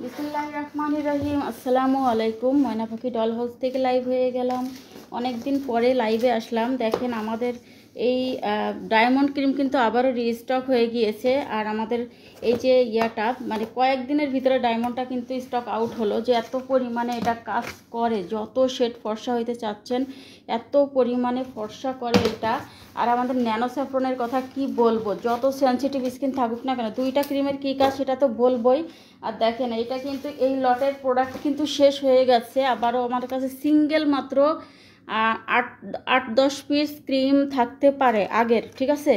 বিসমিল্লাহির রহমানির রহিম। আসসালামু আলাইকুম। ময়না পাখি ডল হাউস থেকে লাইভ হয়ে গেলাম। অনেক দিন পরে লাইভে আসলাম। দেখেন আমাদের এই ডায়মন্ড ক্রিম কিন্তু আবারও রিস্টক হয়ে গিয়েছে। আর আমাদের এই যে ইয়াটা মানে কয়েকদিনের ভিতরে ডায়মন্ডটা কিন্তু স্টক আউট হলো। যে এত পরিমাণে এটা কাজ করে, যত শেড ফর্সা হইতে চাচ্ছেন এত পরিমাণে ফর্সা করে এটা। আর আমাদের ন্যানো স্যাফরনের কথা কি বলবো, যত সেন্সিটিভ স্কিন থাকুক না কেন, দুইটা ক্রিমের কী কাজ সেটা তো বলবোই। আর দেখেন এইটা কিন্তু এই লটের প্রোডাক্ট কিন্তু শেষ হয়ে গেছে। আবারও আমার কাছে সিঙ্গেল মাত্র 8-10 পিস ক্রিম থাকতে পারে আগের, ঠিক আছে।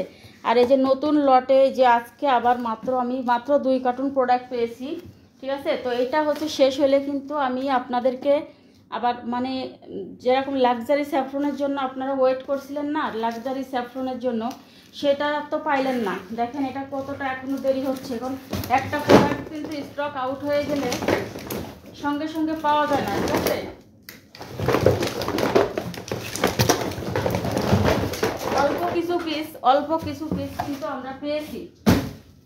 আর এই যে নতুন লটে যে আজকে আবার আমি মাত্র 2 কার্টুন প্রোডাক্ট পেয়েছি, ঠিক আছে। তো এটা হচ্ছে শেষ হলে কিন্তু আমি আপনাদেরকে আবার মানে যেরকম লাক্সারি স্যাফরনের জন্য আপনারা ওয়েট করছিলেন না, লাক্সারি স্যাফরনের জন্য সেটা তো পাইলেন না। দেখেন এটা কতটা এখনও দেরি হচ্ছে। কারণ একটা প্রোডাক্ট কিন্তু স্টক আউট হয়ে গেলে সঙ্গে সঙ্গে পাওয়া যায় না, ঠিক আছে। অল্প কিছু পিস কিন্তু আমরা পেয়েছি,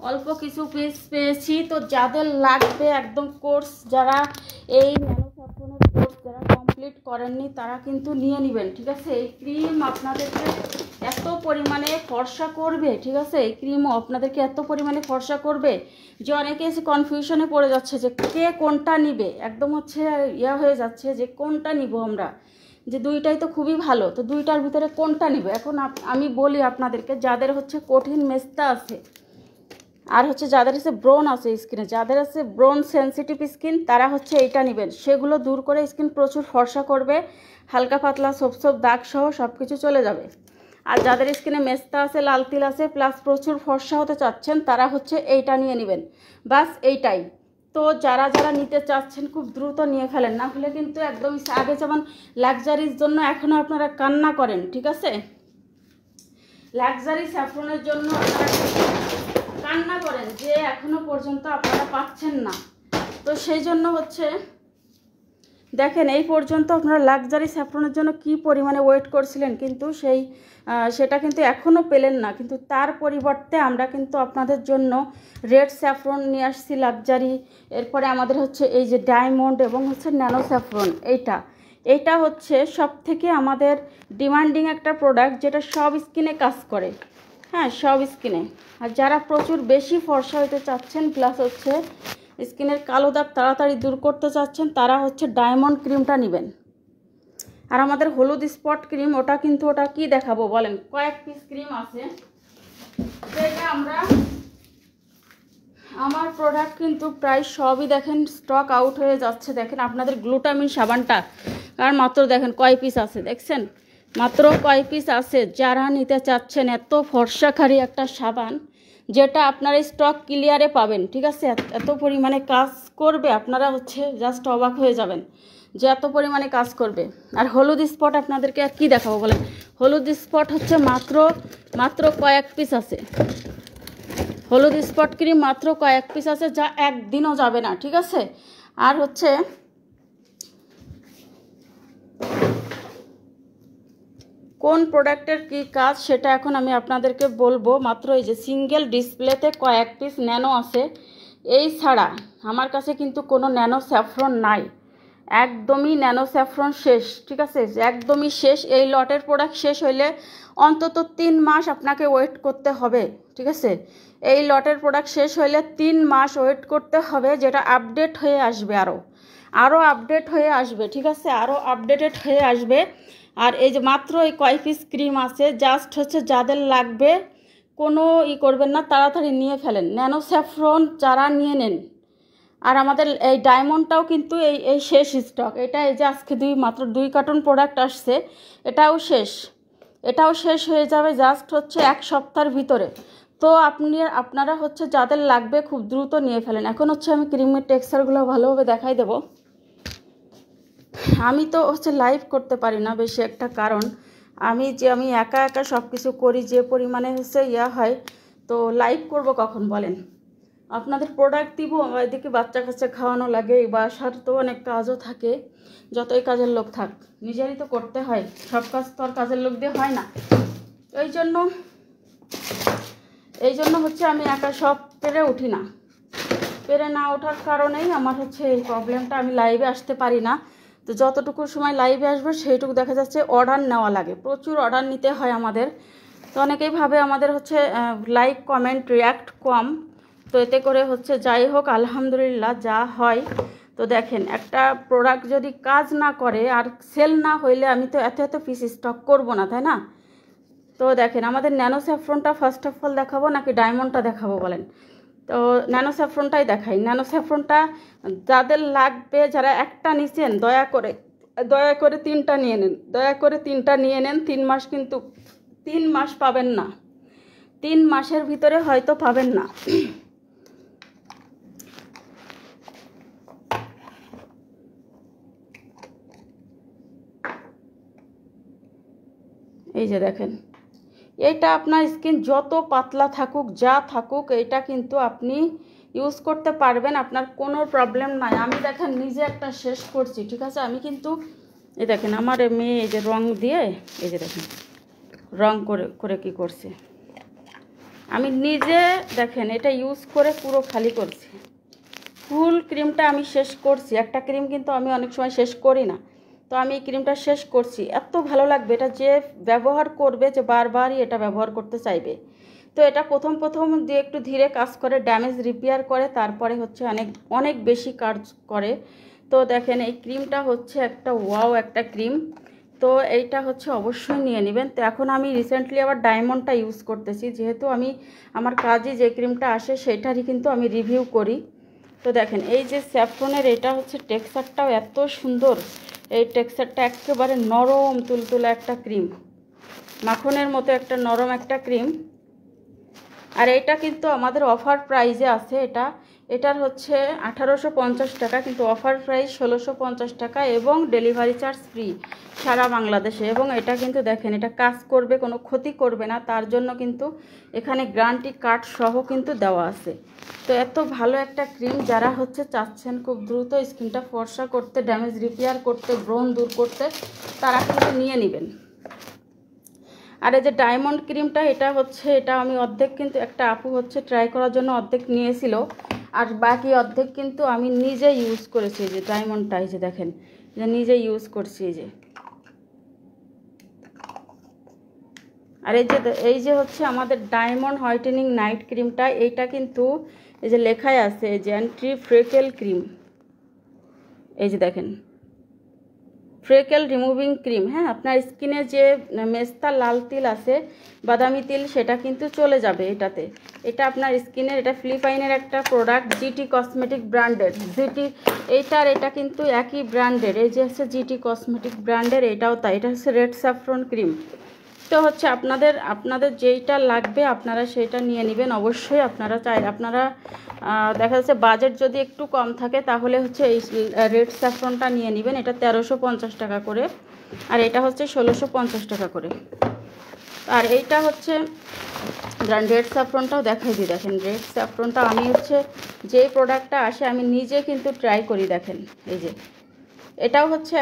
অল্প কিছু পিস পেয়েছি। তো যাদের লাগবে একদম কোর্স, যারা এই ন্যানো স্যাফরনের কোর্স যারা কমপ্লিট করেননি তারা কিন্তু নিয়ে নেবেন, ঠিক আছে। এই ক্রিম আপনাদেরকে এত পরিমাণে ফর্সা করবে, ঠিক আছে। এই ক্রিমও আপনাদেরকে এত পরিমাণে ফর্সা করবে যে অনেকে এসে কনফিউশনে পড়ে যাচ্ছে যে কে কোনটা নিবে। একদম হচ্ছে হয়ে যাচ্ছে যে কোনটা নিব আমরা, যে দুইটাই তো খুবই ভালো, তো দুইটার ভিতরে কোনটা নিব। এখন আমি বলি আপনাদেরকে, যাদের হচ্ছে কঠিন মেস্তা আছে আর হচ্ছে যাদের হচ্ছে ব্রণ আছে স্কিনে, যাদের আছে ব্রণ সেন্সিটিভ স্কিন, তারা হচ্ছে এইটা নেবেন। সেগুলো দূর করে স্কিন প্রচুর ফর্সা করবে, হালকা পাতলা সব দাগ সহ সব কিছু চলে যাবে। আর যাদের স্কিনে মেস্তা আছে, লাল তিল আছে, প্লাস প্রচুর ফর্সা হতে চাচ্ছেন, তারা হচ্ছে এইটা নিয়ে নেবেন, বাস এইটাই। তো যারা যারা নিতে চাচ্ছেন খুব দ্রুত নিয়ে ফেলেন, না হলে কিন্তু একদম আগে যেমন লাক্সারির জন্য এখনও আপনারা কান্না করেন, ঠিক আছে। লাক্সারি স্যাফরনের জন্য আপনারা কান্না করেন যে এখনো পর্যন্ত আপনারা পাচ্ছেন না। তো সেই জন্য হচ্ছে দেখেন এই পর্যন্ত আপনারা লাক্সারি স্যাফরনের জন্য কি পরিমাণে ওয়েট করছিলেন, কিন্তু সেটা কিন্তু এখনও পেলেন না। কিন্তু তার পরিবর্তে আমরা কিন্তু আপনাদের জন্য রেড স্যাফরন নিয়ে আসছি লাক্সারি। এরপরে আমাদের হচ্ছে এই যে ডায়মন্ড এবং হচ্ছে ন্যানো স্যাফরন। এইটা হচ্ছে সব থেকে আমাদের ডিমান্ডিং একটা প্রোডাক্ট, যেটা সব স্কিনে কাজ করে, হ্যাঁ সব স্কিনে। আর যারা প্রচুর বেশি ফর্সা হতে চাচ্ছেন, প্লাস হচ্ছে স্কিনের কালো দাগ তাড়াতাড়ি দূর করতে চাচ্ছেন, তারা হচ্ছে ডায়মন্ড ক্রিমটা নেবেন। আর আমাদের হলুদ স্পট ক্রিম, ওটা কি দেখাবো বলেন, কয়েক পিস ক্রিম আছে যেটা আমার প্রোডাক্ট কিন্তু প্রায় সবই দেখেন স্টক আউট হয়ে যাচ্ছে। দেখেন আপনাদের গ্লুটামিন সাবানটা আর মাত্র দেখেন কয় পিস আছে, দেখছেন মাত্র কয় পিস আছে। যারা নিতে চাচ্ছেন এত ফর্সাখারি একটা সাবান, যেটা আপনারা স্টক ক্লিয়ারে পাবেন, ঠিক আছে। এত পরিমাণে কাজ করবে, আপনারা হচ্ছে জাস্ট অবাক হয়ে যাবেন যে এত পরিমাণে কাজ করবে। আর হলুদ স্পট আপনাদেরকে আর কি দেখাবো বলেন, হলুদ স্পট হচ্ছে মাত্র কয়েক পিস আছে। হলুদ স্পট ক্রিম মাত্র কয়েক পিস আছে, যা একদিনও যাবে না, ঠিক আছে। আর হচ্ছে কোন প্রোডাক্টের কি কাজ সেটা এখন আমি আপনাদেরকে বলবো। মাত্র এই যে সিঙ্গেল ডিসপ্লেতে কয়েক পিস ন্যানো আছে, এই ছাড়া আমার কাছে কিন্তু কোনো ন্যানো স্যাফরন নাই। একদমই ন্যানো স্যাফরন শেষ, ঠিক আছে, একদমই শেষ। এই লটের প্রোডাক্ট শেষ হইলে অন্তত 3 মাস আপনাকে ওয়েট করতে হবে, ঠিক আছে। এই লটের প্রোডাক্ট শেষ হইলে 3 মাস ওয়েট করতে হবে, যেটা আপডেট হয়ে আসবে, আরও আপডেট হয়ে আসবে, ঠিক আছে, আরও আপডেটেড হয়ে আসবে। আর এই যে মাত্র এই কয় পিস ক্রিম আছে, জাস্ট হচ্ছে যাদের লাগবে কোনো করবেন না, তাড়াতাড়ি নিয়ে ফেলেন। ন্যানো স্যাফরন যারা নিয়ে নেন। আর আমাদের এই ডায়মন্ডটাও কিন্তু এই শেষ স্টক। এটা এই যে আজকে মাত্র 2 কার্টুন প্রোডাক্ট আসছে, এটাও শেষ হয়ে যাবে জাস্ট হচ্ছে 1 সপ্তাহের ভিতরে। তো আপনারা হচ্ছে যাদের লাগবে খুব দ্রুত নিয়ে ফেলেন। এখন হচ্ছে আমি ক্রিমের টেক্সচারগুলো ভালোভাবে দেখাই দেবো। আমি তো হচ্ছে লাইভ করতে পারি না বেশি একটা, কারণ আমি একা সব কিছু করি, যে পরিমাণে হচ্ছে হয়। তো লাইভ করব কখন বলেন, আপনাদের প্রোডাক্ট দিব, এদিকে বাচ্চা কাচ্চা খাওয়ানো লাগে, বাসার তো অনেক কাজও থাকে। যতই কাজের লোক থাক, নিজেরই তো করতে হয়, সব কাজ তো আর কাজের লোক দিয়ে হয় না। এই জন্য হচ্ছে আমি একা সব পেরে উঠি না। পেরে না ওঠার কারণেই আমার হচ্ছে এই প্রবলেমটা, আমি লাইভে আসতে পারি না। তো যতটুকু সময় লাইভে আসবো সেইটুকু দেখা যাচ্ছে অর্ডার নেওয়া লাগে, প্রচুর অর্ডার নিতে হয় আমাদের। তো অনেকেই ভাবে আমাদের হচ্ছে লাইক কমেন্ট রিয়াক্ট কম, তো এতে করে হচ্ছে যাই হোক আলহামদুলিল্লাহ যা হয়। তো দেখেন একটা প্রোডাক্ট যদি কাজ না করে আর সেল না হইলে আমি তো এত এত পিস স্টক করব না, তাই না? তো দেখেন আমাদের ন্যানো স্যাফরনটা ফার্স্ট অফ অল দেখাবো নাকি ডায়মন্ডটা দেখাবো বলেন? তো ন্যানো স্যাফরনটাই দেখাই। ন্যানো স্যাফরনটা যাদের লাগবে, যারা একটা নিছেন দয়া করে 3টা নিয়ে নেন, দয়া করে 3টা নিয়ে নেন। 3 মাস কিন্তু 3 মাস পাবেন না, 3 মাসের ভিতরে হয়তো পাবেন না। এই যে দেখেন, এইটা আপনার স্কিন যত পাতলা থাকুক যা থাকুক এইটা কিন্তু আপনি ইউজ করতে পারবেন, আপনার কোনো প্রবলেম নাই। আমি দেখেন নিজে একটা শেষ করছি, ঠিক আছে? আমি কিন্তু এই দেখেন আমার মেয়ে এই যে রং দিয়ে, এই যে দেখেন রং করে করে কি করছে, আমি নিজে দেখেন এটা ইউজ করে পুরো খালি করছি। ফুল ক্রিমটা আমি শেষ করছি, একটা ক্রিম কিন্তু আমি অনেক সময় শেষ করি না, তো আমি এই ক্রিমটা শেষ করছি। এত ভালো লাগবে এটা, যে ব্যবহার করবে যে বারবারই এটা ব্যবহার করতে চাইবে। তো এটা প্রথম দিয়ে একটু ধীরে কাজ করে, ড্যামেজ রিপেয়ার করে, তারপরে হচ্ছে অনেক বেশি কাজ করে। তো দেখেন এই ক্রিমটা হচ্ছে একটা ওয়াও একটা ক্রিম, তো এইটা হচ্ছে অবশ্যই নিয়ে নেবেন। তো এখন আমি রিসেন্টলি আবার ডায়মন্ডটা ইউজ করতেছি, যেহেতু আমি আমার কাজে যে ক্রিমটা আসে সেটারই কিন্তু আমি রিভিউ করি। তো দেখেন এই যে স্যাফরনের এটা হচ্ছে টেক্সচারটাও এত সুন্দর, এই টেক্সচারটা একেবারে নরম তুলতুলে একটা ক্রিম, মাখনের মতো একটা নরম একটা ক্রিম। আর এটা কিন্তু আমাদের অফার প্রাইজে আছে, এটার হচ্ছে 1850 টাকা, কিন্তু অফার প্রাইস 1650 টাকা এবং ডেলিভারি চার্জ ফ্রি সারা বাংলাদেশে। এবং এটা কিন্তু দেখেন এটা কাজ করবে, কোনো ক্ষতি করবে না, তার জন্য কিন্তু এখানে গ্যারান্টি কার্ড সহ কিন্তু দেওয়া আছে। তো এত ভালো একটা ক্রিম, যারা হচ্ছে চাচ্ছেন খুব দ্রুত স্কিনটা ফর্সা করতে, ড্যামেজ রিপেয়ার করতে, ব্রণ দূর করতে, তারা কিন্তু নিয়ে নেবেন। আর এই যে ডায়মন্ড ক্রিমটা, এটা আমি অর্ধেক, কিন্তু একটা আপু হচ্ছে ট্রাই করার জন্য অর্ধেক নিয়েছিল, আর বাকি অর্ধেক কিন্তু আমি নিজে ইউজ করেছি। এই যে ডায়মন্ডটা, এই যে দেখেন যে নিজে ইউজ করছি এই যে। আর এই যে হচ্ছে আমাদের ডায়মন্ড হোয়াইটেনিং নাইট ক্রিমটা, এইটা কিন্তু এই যে লেখাই আছে যে অ্যান্টি ফ্রেকেল ক্রিম, এই যে দেখেন ফ্রেকেল রিমুভিং ক্রিম। হ্যাঁ, আপনার স্কিনে যে মেস্তা লাল তিল আছে, বাদামি তিল, সেটা কিন্তু চলে যাবে এটাতে। এটা আপনার স্কিনের, এটা ফিলিপাইনের একটা প্রোডাক্ট, জিটি কসমেটিক ব্র্যান্ডের। এটা কিন্তু একই ব্র্যান্ডের, এই যে হচ্ছে জিটি কসমেটিক ব্র্যান্ডের, এটাও তাই। এটা হচ্ছে রেড স্যাফরন ক্রিম। তো হচ্ছে আপনাদের যেইটা লাগবে আপনারা সেইটা নিয়ে নেবেন অবশ্যই। আপনারা দেখা যাচ্ছে বাজেট যদি একটু কম থাকে তাহলে হচ্ছে এই রেড স্যাফরনটা নিয়ে নেবেন, এটা 1350 টাকা করে, আর এটা হচ্ছে 1650 টাকা করে। আর এইটা হচ্ছে রেড স্যাফরনটাও দেখাই দিই, দেখেন রেড স্যাফরনটা আমি হচ্ছে যেই প্রোডাক্টটা আসে আমি নিজে কিন্তু ট্রাই করি। দেখেন এই যে এটাও হচ্ছে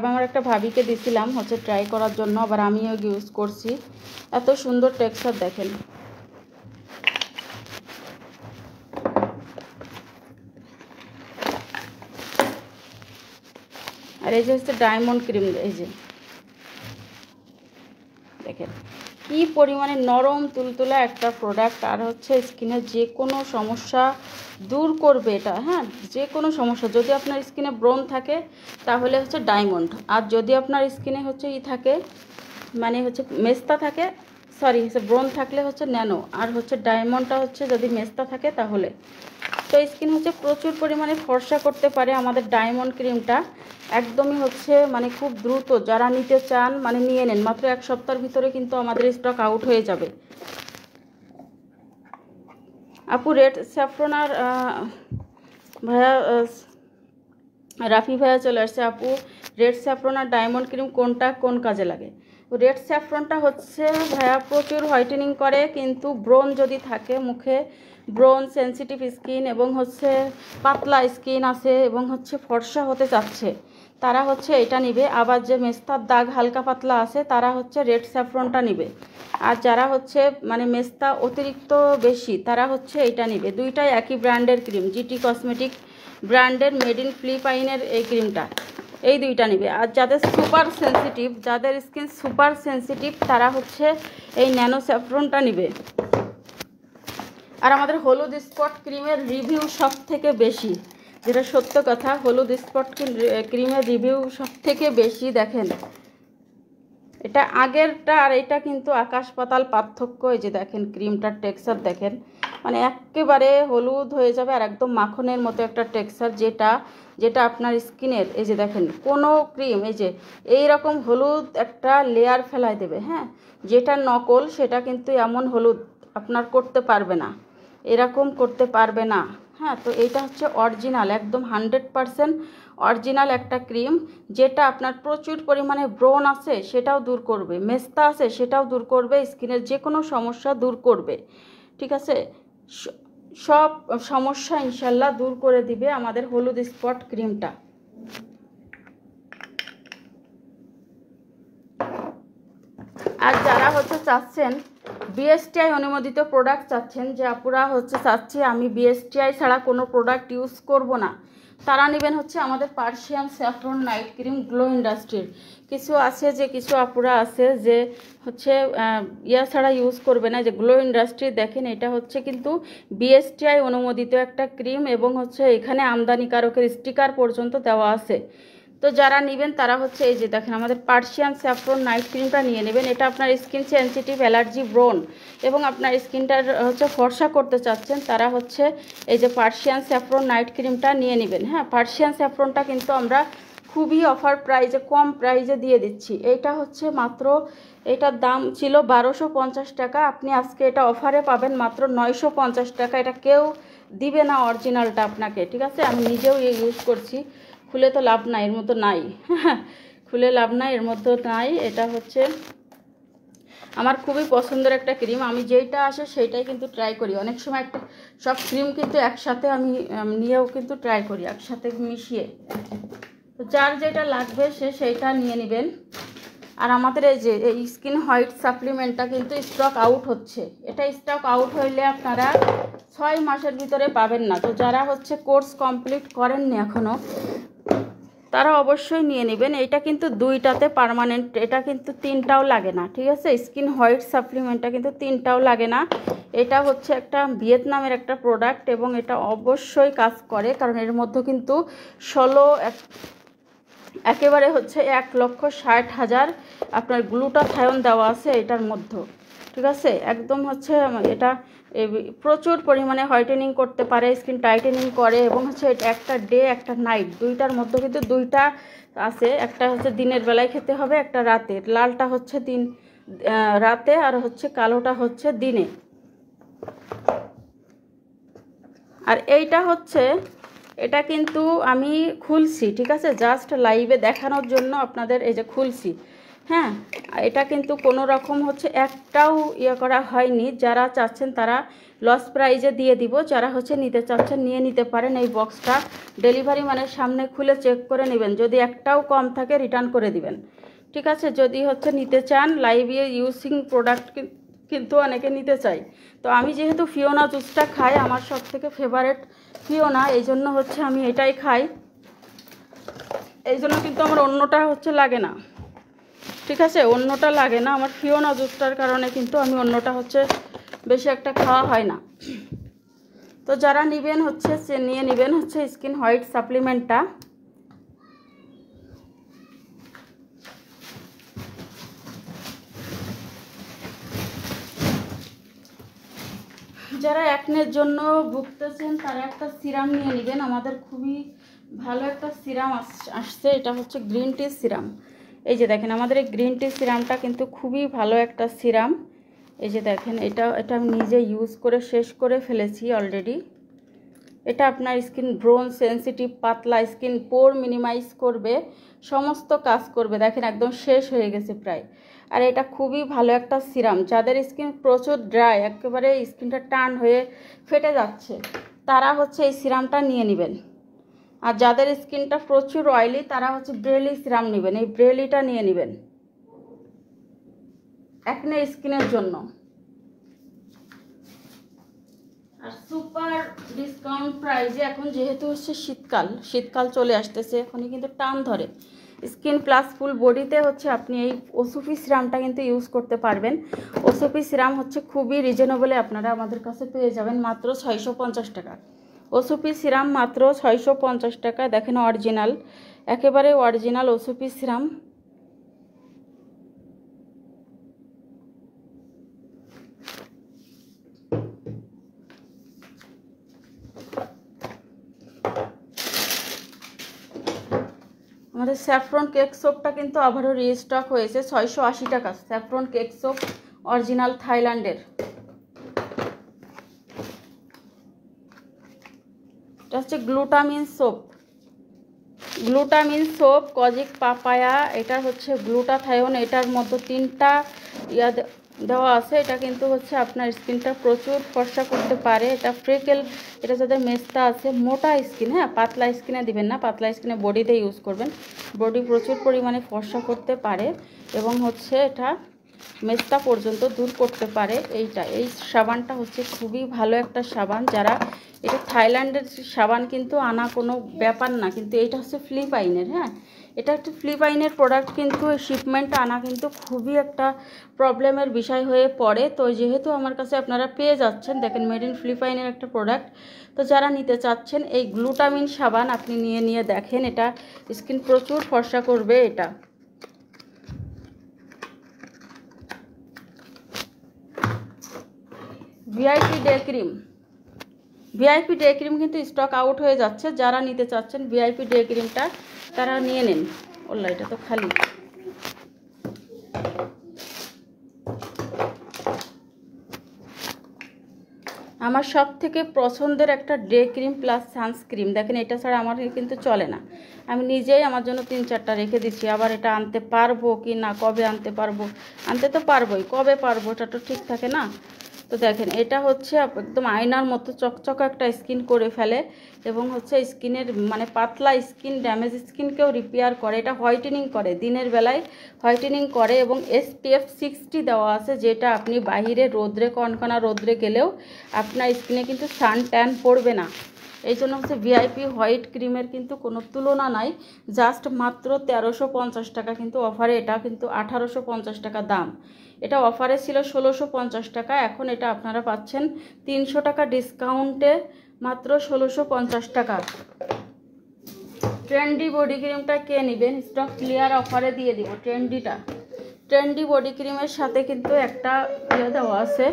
আমার একটা ভাবিকে দিছিলাম হচ্ছে ট্রাই করার জন্য, আবার আমিও ইউজ করছি। এত সুন্দর টেক্সচার দেখেন। আর এই যে হচ্ছে ডায়মন্ড ক্রিম, এই যে দেখেন কি পরিমাণে নরম তুলতুলা একটা প্রোডাক্ট, আর হচ্ছে স্কিনের যে কোনো সমস্যা দূর করবে এটা। হ্যাঁ, যে কোনো সমস্যা, যদি আপনার স্কিনে ব্রণ থাকে তাহলে হচ্ছে ডায়মন্ড, আর যদি আপনার স্কিনে হচ্ছে থাকে মানে হচ্ছে মেস্তা থাকে, হচ্ছে ব্রণ থাকলে হচ্ছে ন্যানো, আর হচ্ছে ডায়মন্ডটা হচ্ছে যদি মেস্তা থাকে তাহলে। তো স্কিন হচ্ছে প্রচুর পরিমাণে ফর্সা করতে পারে আমাদের ডায়মন্ড ক্রিমটা, একদমই হচ্ছে মানে খুব দ্রুত যারা নিতে চান মানে নিয়ে নেন, মাত্র 1 সপ্তাহের ভিতরে কিন্তু আমাদের স্টক আউট হয়ে যাবে। আপু রেড স্যাফরন আর ভাইয়া রাফি ভাইয়া চলে আসছে। আপু রেড স্যাফরন আর ডায়মন্ড ক্রিম কোনটা কোন কাজে লাগে? রেড স্যাফরনটা হচ্ছে ভাইয়া প্রচুর হোয়াইটেনিং করে, কিন্তু ব্রণ যদি থাকে মুখে, ব্রণ, সেনসিটিভ স্কিন এবং হচ্ছে পাতলা স্কিন আছে এবং হচ্ছে ফর্সা হতে চাচ্ছে, তারা হচ্ছে এটা নিবে। আবার যে মেস্তার দাগ হালকা পাতলা আছে তারা হচ্ছে রেড স্যাফরনটা নিবে। আর যারা হচ্ছে মানে মেস্তা অতিরিক্ত বেশি তারা হচ্ছে এটা নিবে। দুইটাই একই ব্র্যান্ডের ক্রিম, জিটি কসমেটিক ব্র্যান্ডের মেড ইন ফিলিপাইনের এই ক্রিমটা, এই দুইটা নিবে। আর যাদের সুপার সেনসিটিভ, যাদের স্কিন সুপার সেনসিটিভ তারা হচ্ছে এই ন্যানো স্যাফরনটা নিবে। আর আমাদের হলুদ স্পট ক্রিমের রিভিউ সব থেকে বেশি, যেটা সত্য কথা, হলুদ স্পট ক্রিমের রিভিউ সব থেকে বেশি। দেখেন এটা আগেরটা আর এটা কিন্তু আকাশ পাতাল পার্থক্য। এই যে দেখেন ক্রিমটার টেক্সচার দেখেন, মানে একেবারে হলুদ হয়ে যাবে আর একদম মাখনের মতো একটা টেক্সচার, যেটা আপনার স্কিনের, এই যে দেখেন কোনো ক্রিম এই যে এইরকম হলুদ একটা লেয়ার ফেলাই দেবে। হ্যাঁ, যেটা নকল সেটা কিন্তু এমন হলুদ আপনার করতে পারবে না, এরকম করতে পারবে না। হ্যাঁ, তো এইটা হচ্ছে অরিজিনাল, একদম 100% অরিজিনাল একটা ক্রিম, যেটা আপনার প্রচুর পরিমাণে ব্রণ আছে সেটাও দূর করবে, মেস্তা আছে সেটাও দূর করবে, স্কিনের যে কোনো সমস্যা দূর করবে। ঠিক আছে, সব সমস্যা ইনশাল্লাহ দূর করে দিবে আমাদের হলুদ স্পট ক্রিমটা। আর যারা হচ্ছে চাচ্ছেন বিএসটিআই অনুমোদিত প্রোডাক্ট চাচ্ছেন, যে আপুরা হচ্ছে চাচ্ছি আমি বিএসটিআই ছাড়া কোনো প্রোডাক্ট ইউজ করব না, তারা নেবেন হচ্ছে আমাদের Persian saffron night cream glow ইন্ডাস্ট্রির। কিছু আছে যে কিছু আপুরা আছে যে হচ্ছে ইয়া ছাড়া ইউজ করবে না, যে গ্লো ইন্ডাস্ট্রি দেখেন এটা হচ্ছে কিন্তু বিএসটিআই অনুমোদিত একটা ক্রিম এবং হচ্ছে এখানে আমদানিকারকের স্টিকার পর্যন্ত দেওয়া আছে। তো যারা নেবেন তারা হচ্ছে এই যে দেখেন আমাদের পার্সিয়ান স্যাফরন নাইট ক্রিমটা নিয়ে নেবেন। এটা আপনার স্কিন সেনসিটিভ, অ্যালার্জি, ব্রণ এবং আপনার স্কিনটার হচ্ছে ফর্সা করতে চাচ্ছেন, তারা হচ্ছে এই যে পার্সিয়ান স্যাফরন নাইট ক্রিমটা নিয়ে নেবেন। হ্যাঁ, পার্সিয়ান স্যাফরনটা কিন্তু আমরা খুবই অফার প্রাইজে, কম প্রাইজে দিয়ে দিচ্ছি। এইটা হচ্ছে মাত্র, এটার দাম ছিল 1250 টাকা, আপনি আজকে এটা অফারে পাবেন মাত্র 950 টাকা। এটা কেউ দিবে না অরিজিনালটা আপনাকে। ঠিক আছে, আমি নিজেও ইউজ করছি, খুলে তো লাভ নাই, এর মতো নাই, খুলে লাভ নাই, এর মধ্যে নাই। এটা হচ্ছে আমার খুবই পছন্দের একটা ক্রিম, আমি যেইটা আসে সেইটাই কিন্তু ট্রাই করি। অনেক সময় একটা সব ক্রিম কিন্তু একসাথে আমি নিয়েও কিন্তু ট্রাই করি, একসাথে মিশিয়ে। তো যার যেটা লাগবে সে সেইটা নিয়ে নেবেন। আর আমাদের এই যে এই স্কিন হোয়াইট সাপ্লিমেন্টটা কিন্তু স্টক আউট হচ্ছে, এটা স্টক আউট হইলে আপনারা 6 মাসের ভিতরে পাবেন না। তো যারা হচ্ছে কোর্স কমপ্লিট করেননি এখনও তারা অবশ্যই নিয়ে নেবেন। এটা কিন্তু দুইটাতে পার্মানেন্ট, এটা কিন্তু 3টাও লাগে না। ঠিক আছে, স্কিন হোয়াইট সাপ্লিমেন্টটা কিন্তু 3টাও লাগে না। এটা হচ্ছে একটা ভিয়েতনামের একটা প্রোডাক্ট এবং এটা অবশ্যই কাজ করে, কারণ এর মধ্যে কিন্তু একেবারে হচ্ছে 1,60,000 আপনার গ্লুটাথায়ন দেওয়া আছে এটার মধ্যে। ঠিক আছে, একদম হচ্ছে এটা প্রচুর পরিমাণে হোয়াইটেনিং করতে পারে, স্কিন টাইটেনিং করে এবং হচ্ছে একটা ডে একটা নাইট দুইটার মধ্যে কিন্তু দুইটা আছে, একটা হচ্ছে দিনের বেলায় খেতে হবে, একটা রাতে। লালটা হচ্ছে রাতে আর হচ্ছে কালোটা হচ্ছে দিনে। আর এইটা হচ্ছে, এটা কিন্তু আমি খুলছি, ঠিক আছে, জাস্ট লাইভে দেখানোর জন্য আপনাদের এই যে খুলছি। হ্যাঁ, এটা কিন্তু কোনো রকম হচ্ছে একটাও ইয়ে করা হয়নি। যারা চাচ্ছেন তারা লস প্রাইজে দিয়ে দিব, যারা হচ্ছে নিতে চাচ্ছেন নিয়ে নিতে পারেন। এই বক্সটা ডেলিভারি মানে সামনে খুলে চেক করে নেবেন, যদি একটাও কম থাকে রিটার্ন করে দিবেন। ঠিক আছে, যদি হচ্ছে নিতে চান লাইভে ইউজিং প্রোডাক্ট কিন্তু অনেকে নিতে চাই। তো আমি যেহেতু ফিওনা জুসটা খাই, আমার সব থেকে ফেভারেট ফিওনা, এই জন্য হচ্ছে আমি এটাই খাই, এই জন্য কিন্তু আমার অন্যটা হচ্ছে লাগে না। ঠিক আছে, অন্যটা লাগে না আমার ফিওনা জুসটার কারণে, কিন্তু আমি অন্যটা হচ্ছে বেশি একটা খাওয়া হয় না। তো যারা নেবেন হচ্ছে সে নিয়ে নেবেন হচ্ছে স্কিন হোয়াইট সাপ্লিমেন্টটা। যারা অ্যাকনের জন্য ভুগতেছেন তারা একটা সিরাম নিয়ে নেবেন। আমাদের খুবই ভালো একটা সিরাম আসছে, এটা হচ্ছে গ্রিন টি সিরাম। এই যে দেখেন আমাদের এই গ্রিন টি সিরামটা কিন্তু খুবই ভালো একটা সিরাম। এই যে দেখেন এটা আমি নিজে ইউজ করে শেষ করে ফেলেছি অলরেডি। এটা আপনার স্কিন ব্রোন সেন্সিটিভ, পাতলা স্কিন, পোর মিনিমাইজ করবে, সমস্ত কাজ করবে। দেখেন একদম শেষ হয়ে গেছে প্রায়। আর এটা খুবই ভালো একটা সিরাম। যাদের স্কিন প্রচুর ড্রাই, একেবারে স্কিনটা টান হয়ে ফেটে যাচ্ছে, তারা হচ্ছে এই সিরামটা নিয়ে নেবেন। আর যাদের স্কিনটা প্রচুর অয়েলি, তারা হচ্ছে ব্রেলি সিরাম নেবেন। এই ব্রেলিটা নিয়ে নেবেন একনে স্কিনের জন্য। আর সুপার ডিসকাউন্ট প্রাইজে এখন যেহেতু হচ্ছে শীতকাল চলে আসতেছে, এখনই কিন্তু টান ধরে স্কিন প্লাস ফুল বডিতে হচ্ছে আপনি এই ওসুপি সিরামটা কিন্তু ইউজ করতে পারবেন। ওসুপি সিরাম হচ্ছে খুবই রিজনেবলে আপনারা আমাদের কাছে পেয়ে যাবেন মাত্র 650 টাকা। ওসুপি সিরাম মাত্র 650 টাকা। দেখেন অরিজিনাল, একেবারে অরিজিনাল ওসুপি সিরাম। আমাদের স্যাফরন কেক সোপটা কিন্তু আবারও রিস্টক হয়েছে, 680 টাকা। স্যাফরন কেক সোপ অরিজিনাল থাইল্যান্ডের। এটা হচ্ছে গ্লুটামিন সোপ কজিক পাপায়া। এটা হচ্ছে গ্লুটাথায়ন, এটার মতো 3টা দেওয়া আছে। এটা কিন্তু হচ্ছে আপনার স্কিনটা প্রচুর ফর্সা করতে পারে। এটা ফ্রিকেল, এটা যাদের মেস্তা আছে, মোটা স্কিন, হ্যাঁ পাতলা স্কিনে দিবেন না, পাতলা স্কিনে বডিতে ইউজ করবেন। বডি প্রচুর পরিমাণে ফর্সা করতে পারে এবং হচ্ছে এটা মেস্তা পর্যন্ত দূর করতে পারে। এই সাবানটা হচ্ছে খুবই ভালো একটা সাবান। যারা এটা থাইল্যান্ডের সাবান কিন্তু আনা কোনো ব্যাপার না, কিন্তু এটা হচ্ছে ফিলিপাইনের। হ্যাঁ, এটা একটা ফিলিপাইনের প্রোডাক্ট, কিন্তু শিপমেন্ট আনা কিন্তু খুবই একটা প্রবলেমের বিষয় হয়ে পড়ে। তো যেহেতু আমার কাছে আপনারা পেয়ে যাচ্ছেন, দেখেন মেড ইন ফিলিপাইনের একটা প্রোডাক্ট, তো যারা নিতে চাচ্ছেন এই গ্লুটামিন সাবান আপনি নিয়ে দেখেন। এটা স্কিন প্রচুর ফর্সা করবে। এটা ভিআইপি ডে ক্রিম কিন্তু স্টক আউট হয়ে যাচ্ছে। যারা নিতে চাচ্ছেন ভিআইপি ডে ক্রিমটা, তারা নিয়ে নিন। ওল্লা, এটা তো খালি। আমার সব থেকে পছন্দের একটা ডে ক্রিম প্লাস সানস্ক্রিন। দেখেন এটা ছাড়া আমার কিন্তু চলে না। আমি নিজেই আমার জন্য 3-4টা রেখে দিচ্ছি। আবার এটা আনতে পারবো কি না, কবে আনতে পারবো, আনতে তো পারবোই, কবে পারবো এটা তো ঠিক থাকে না। তো দেখেন এটা হচ্ছে একদম আয়নার মতো চকচকা একটা স্কিন করে ফেলে এবং হচ্ছে স্কিনের মানে পাতলা স্কিন, ড্যামেজ স্কিনকেও রিপেয়ার করে। এটা হোয়াইটেনিং করে, দিনের বেলায় হোয়াইটেনিং করে এবং SPF 60 দেওয়া আছে, যেটা আপনি বাহিরে রোদ্রে, কনকনা রোদ্রে গেলেও আপনার স্কিনে কিন্তু সান ট্যান পড়বে না। এই জন্য হচ্ছে ভিআইপি হোয়াইট ক্রিমের কিন্তু কোনো তুলনা নাই। জাস্ট মাত্র 1350 টাকা কিন্তু অফারে, এটা কিন্তু 1850 টাকা দাম। এটা অফারে ছিল 1650 টাকা, এখন এটা আপনারা পাচ্ছেন 300 টাকা ডিসকাউন্টে মাত্র 1650 টাকা। ট্রেন্ডি বডি ক্রিমটা কে নেবেন, স্টক ক্লিয়ার অফারে দিয়ে দিব। ট্রেন্ডি বডি ক্রিমের সাথে কিন্তু একটা দেওয়া আছে,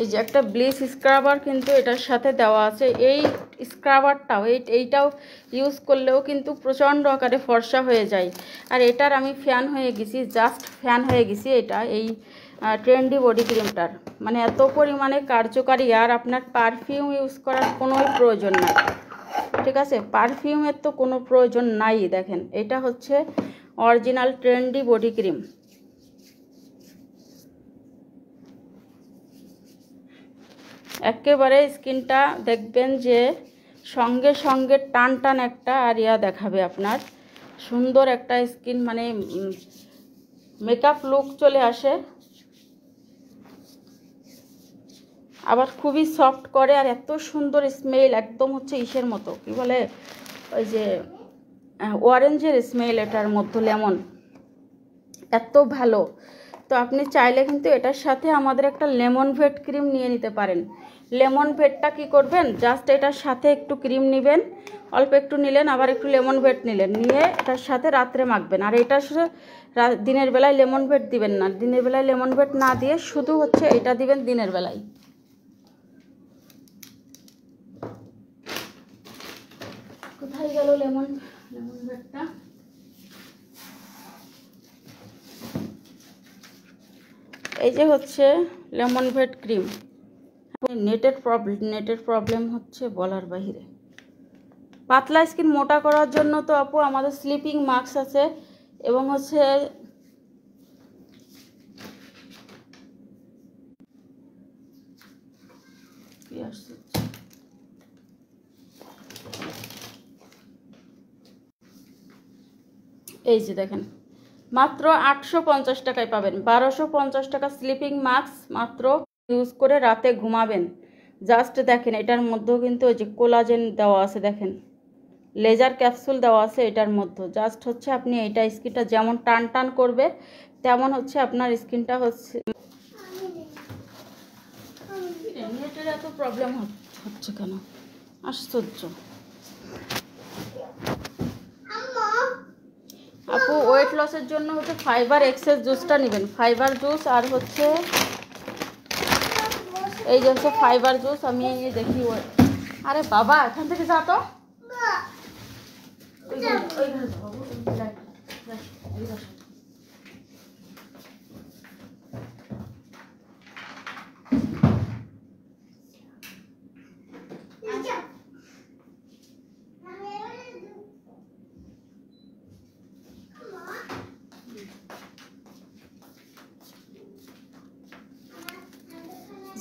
এই যে একটা ব্লিচ স্ক্রাবার কিন্তু এটার সাথে দেওয়া আছে। এই স্ক্রাবারটাও এইটাও ইউজ করলেও কিন্তু প্রচণ্ড আকারে ফর্সা হয়ে যায়। আর এটার আমি ফ্যান হয়ে গেছি, জাস্ট ফ্যান হয়ে গেছি। এটা এই ট্রেন্ডি বডি ক্রিমটার মানে এত পরিমাণে কার্যকারী, আর আপনার পারফিউম ইউজ করার কোনো প্রয়োজন নাই। ঠিক আছে, পারফিউমের তো কোনো প্রয়োজন নাই। দেখেন এটা হচ্ছে অরিজিনাল ট্রেন্ডি বডি ক্রিম। একেবারে স্কিনটা দেখবেন যে সঙ্গে সঙ্গে টান একটা আর দেখাবে আপনার সুন্দর একটা স্কিন, মানে মেকআপ লুক চলে আসে। আবার খুবই সফট করে আর এত সুন্দর স্মেল, একদম হচ্ছে ইসের মতো, কি বলে ওই যে অরেঞ্জের স্মেল এটার মধ্যে, লেমন, এত ভালো। তো আপনি চাইলে কিন্তু এটার সাথে আমাদের একটা লেমন ভেট ক্রিম নিয়ে নিতে পারেন। লেমন ভেটটা কি করবেন, জাস্ট এটার সাথে একটু ক্রিম নেবেন, অল্প একটু নিলেন, আবার একটু লেমন ভেট নিলেন, নিয়ে এটার সাথে রাত্রে মাখবেন। আর এটার সাথে দিনের বেলায় লেমন ভেট দিবেন না, দিনের বেলায় লেমন ভেট না দিয়ে শুধু হচ্ছে এটা দিবেন দিনের বেলায়। কোথায় গেল লেমন ভেটটা? এই যে হচ্ছে লেমন ভেট ক্রিম। নেটের প্রবলেম হচ্ছে বলার বাহিরে। পাতলা স্কিন মোটা করার জন্য তো আপু আমাদের স্লিপিং মাস্ক আছে, এবং হচ্ছে এই যে দেখেন মাত্র 850 টাকায় পাবেন। 1250 টাকা স্লিপিং মাস্ক মাত্র। ইউজ করে রাতে ঘুমাবেন। জাস্ট দেখেন এটার মধ্যেও কিন্তু ওই যে কোলাজেন দেওয়া আছে, দেখেন লেজার ক্যাপসুল দেওয়া আছে এটার মধ্যে। জাস্ট হচ্ছে আপনি এইটা স্কিনটা যেমন টান টান করবে তেমন হচ্ছে আপনার স্কিনটা হচ্ছে। নেটের এত প্রবলেম হচ্ছে কেন? আশ্চর্য। আপু ওয়েট লসের জন্য হচ্ছে ফাইবার এক্সেস জুসটা নেবেন। ফাইবার জুস আর হচ্ছে এই যে হচ্ছে ফাইবার জুস। আমি দেখি আরে বাবা এখান থেকে যা তো।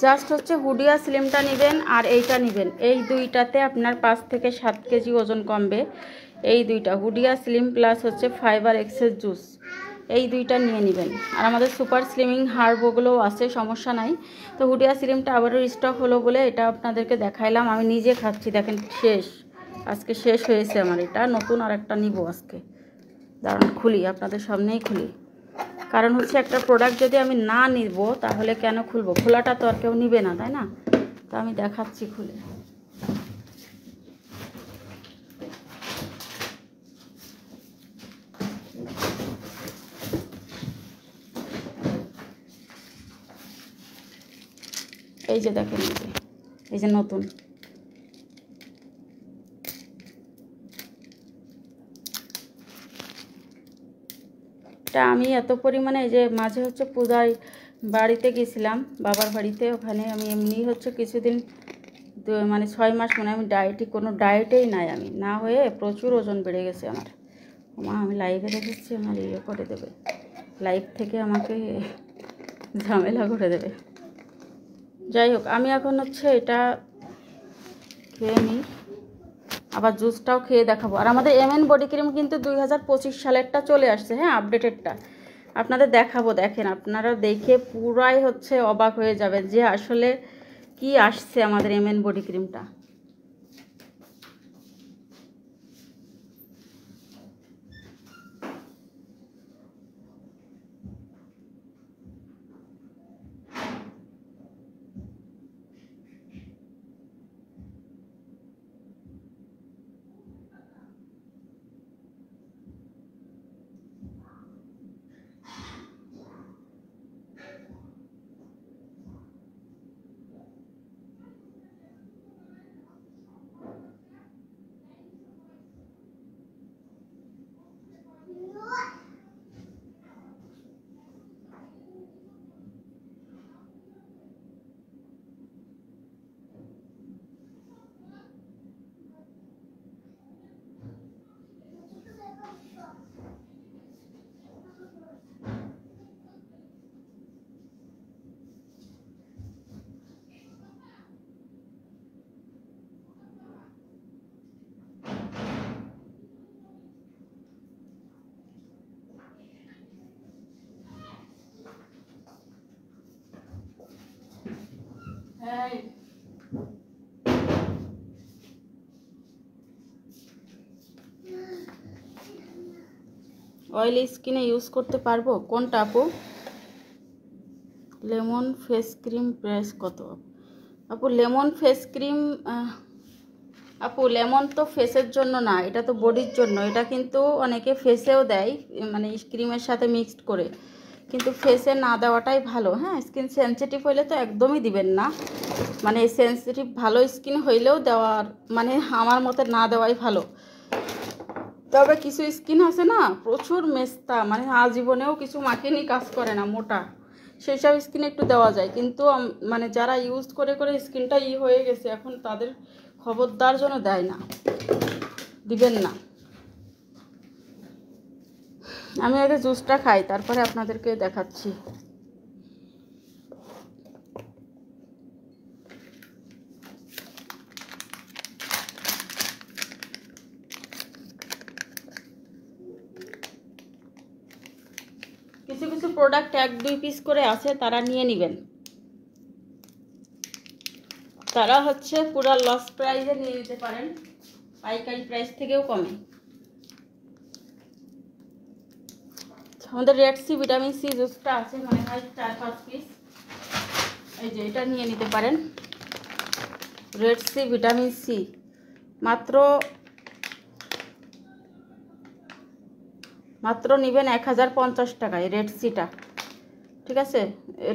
জাস্ট হচ্ছে হুডিয়া স্লিমটা নেবেন আর এইটা নেবেন। এই দুইটাতে আপনার 5 থেকে 7 কেজি ওজন কমবে। এই দুইটা হুডিয়া স্লিম প্লাস হচ্ছে ফাইবার এক্সেস জুস, এই দুইটা নিয়ে নেবেন। আর আমাদের সুপার স্লিমিং হার্বগুলোও আছে, সমস্যা নাই। তো হুডিয়া স্লিমটা আবারও স্টক হলো বলে এটা আপনাদেরকে দেখাইলাম। আমি নিজে খাচ্ছি, দেখেন শেষ, আজকে শেষ হয়েছে আমার। এটা নতুন আর একটা নিব আজকে। দাঁড়ান খুলি, আপনাদের সামনেই খুলি। কারণ হচ্ছে একটা প্রোডাক্ট যদি আমি না নিব তাহলে কেন খুলবো? খোলাটা তো আর কেউ নিবে না, তাই না? তো আমি দেখাচ্ছি খুলে। এই যে দেখেন, এই যে নতুন। এটা আমি এত পরিমাণে, এই যে মাঝে হচ্ছে পূজায় বাড়িতে গেছিলাম, বাবার বাড়িতে। ওখানে আমি এমনি হচ্ছে কিছুদিন মানে 6 মাস মানে আমি কোনো ডায়েটেই নাই, আমি না হয়ে প্রচুর ওজন বেড়ে গেছে আমার। মা আমি লাইভে দেখেছি আমার ইয়ে করে দেবে, লাইভ থেকে আমাকে ঝামেলা করে দেবে। যাই হোক, আমি এখন হচ্ছে এটা খেয়ে নিই, আবার জুসটাও খেয়ে দেখাবো। আর আমাদের এমএন বডি ক্রিম কিন্তু 2025 সালেরটা চলে আসছে, হ্যাঁ আপডেটেডটা আপনাদের দেখাবো। দেখেন আপনারা দেখে পুরাই হচ্ছে অবাক হয়ে যাবেন যে আসলে কি আসছে আমাদের এমএন বডি ক্রিমটা। অয়েলি স্কিনে ইউজ করতে পারবো কোনটা আপু? লেমন ফেস ক্রিম প্রাইস কত আপু? লেমন ফেস ক্রিম আপু লেমন তো ফেসের জন্য না, এটা তো বডির জন্য। এটা কিন্তু অনেকে ফেসেও দেয়, মানে ক্রিমের সাথে মিক্সড করে, কিন্তু ফেসে না দেওয়াটাই ভালো। হ্যাঁ, স্কিন সেনসিটিভ হইলে তো একদমই দিবেন না, মানে সেনসিটিভ ভালো স্কিন হইলেও দেওয়ার, মানে আমার মতে না দেওয়াই ভালো। তবে কিছু স্কিন আছে না প্রচুর মেস্তা, মানে আজীবনেও কিছু মাখিনি কাজ করে না, মোটা, সেই সব স্কিনে একটু দেওয়া যায়, কিন্তু মানে যারা ইউজ করে করে স্কিনটা হয়ে গেছে এখন তাদের খবরদার জন্য দেয় না, দিবেন না। আমি আগে জুসটা খাই, তারপরে আপনাদেরকে দেখাচ্ছি। কিছু কিছু প্রোডাক্ট 1-2 পিস করে আছে, তারা নিয়ে নেবেন। তারা হচ্ছে পুরো লস প্রাইসে নিয়ে নিতে পারেন, পাইকারি প্রাইস থেকেও কমে। আমাদের রেড সি ভিটামিন সি জুসটা আছে, মানে হয় 4-5 পিস। এই যে এটা নিয়ে নিতে পারেন, রেড সি ভিটামিন সি, মাত্র নেবেন 1050 টাকায় রেড সিটা। ঠিক আছে,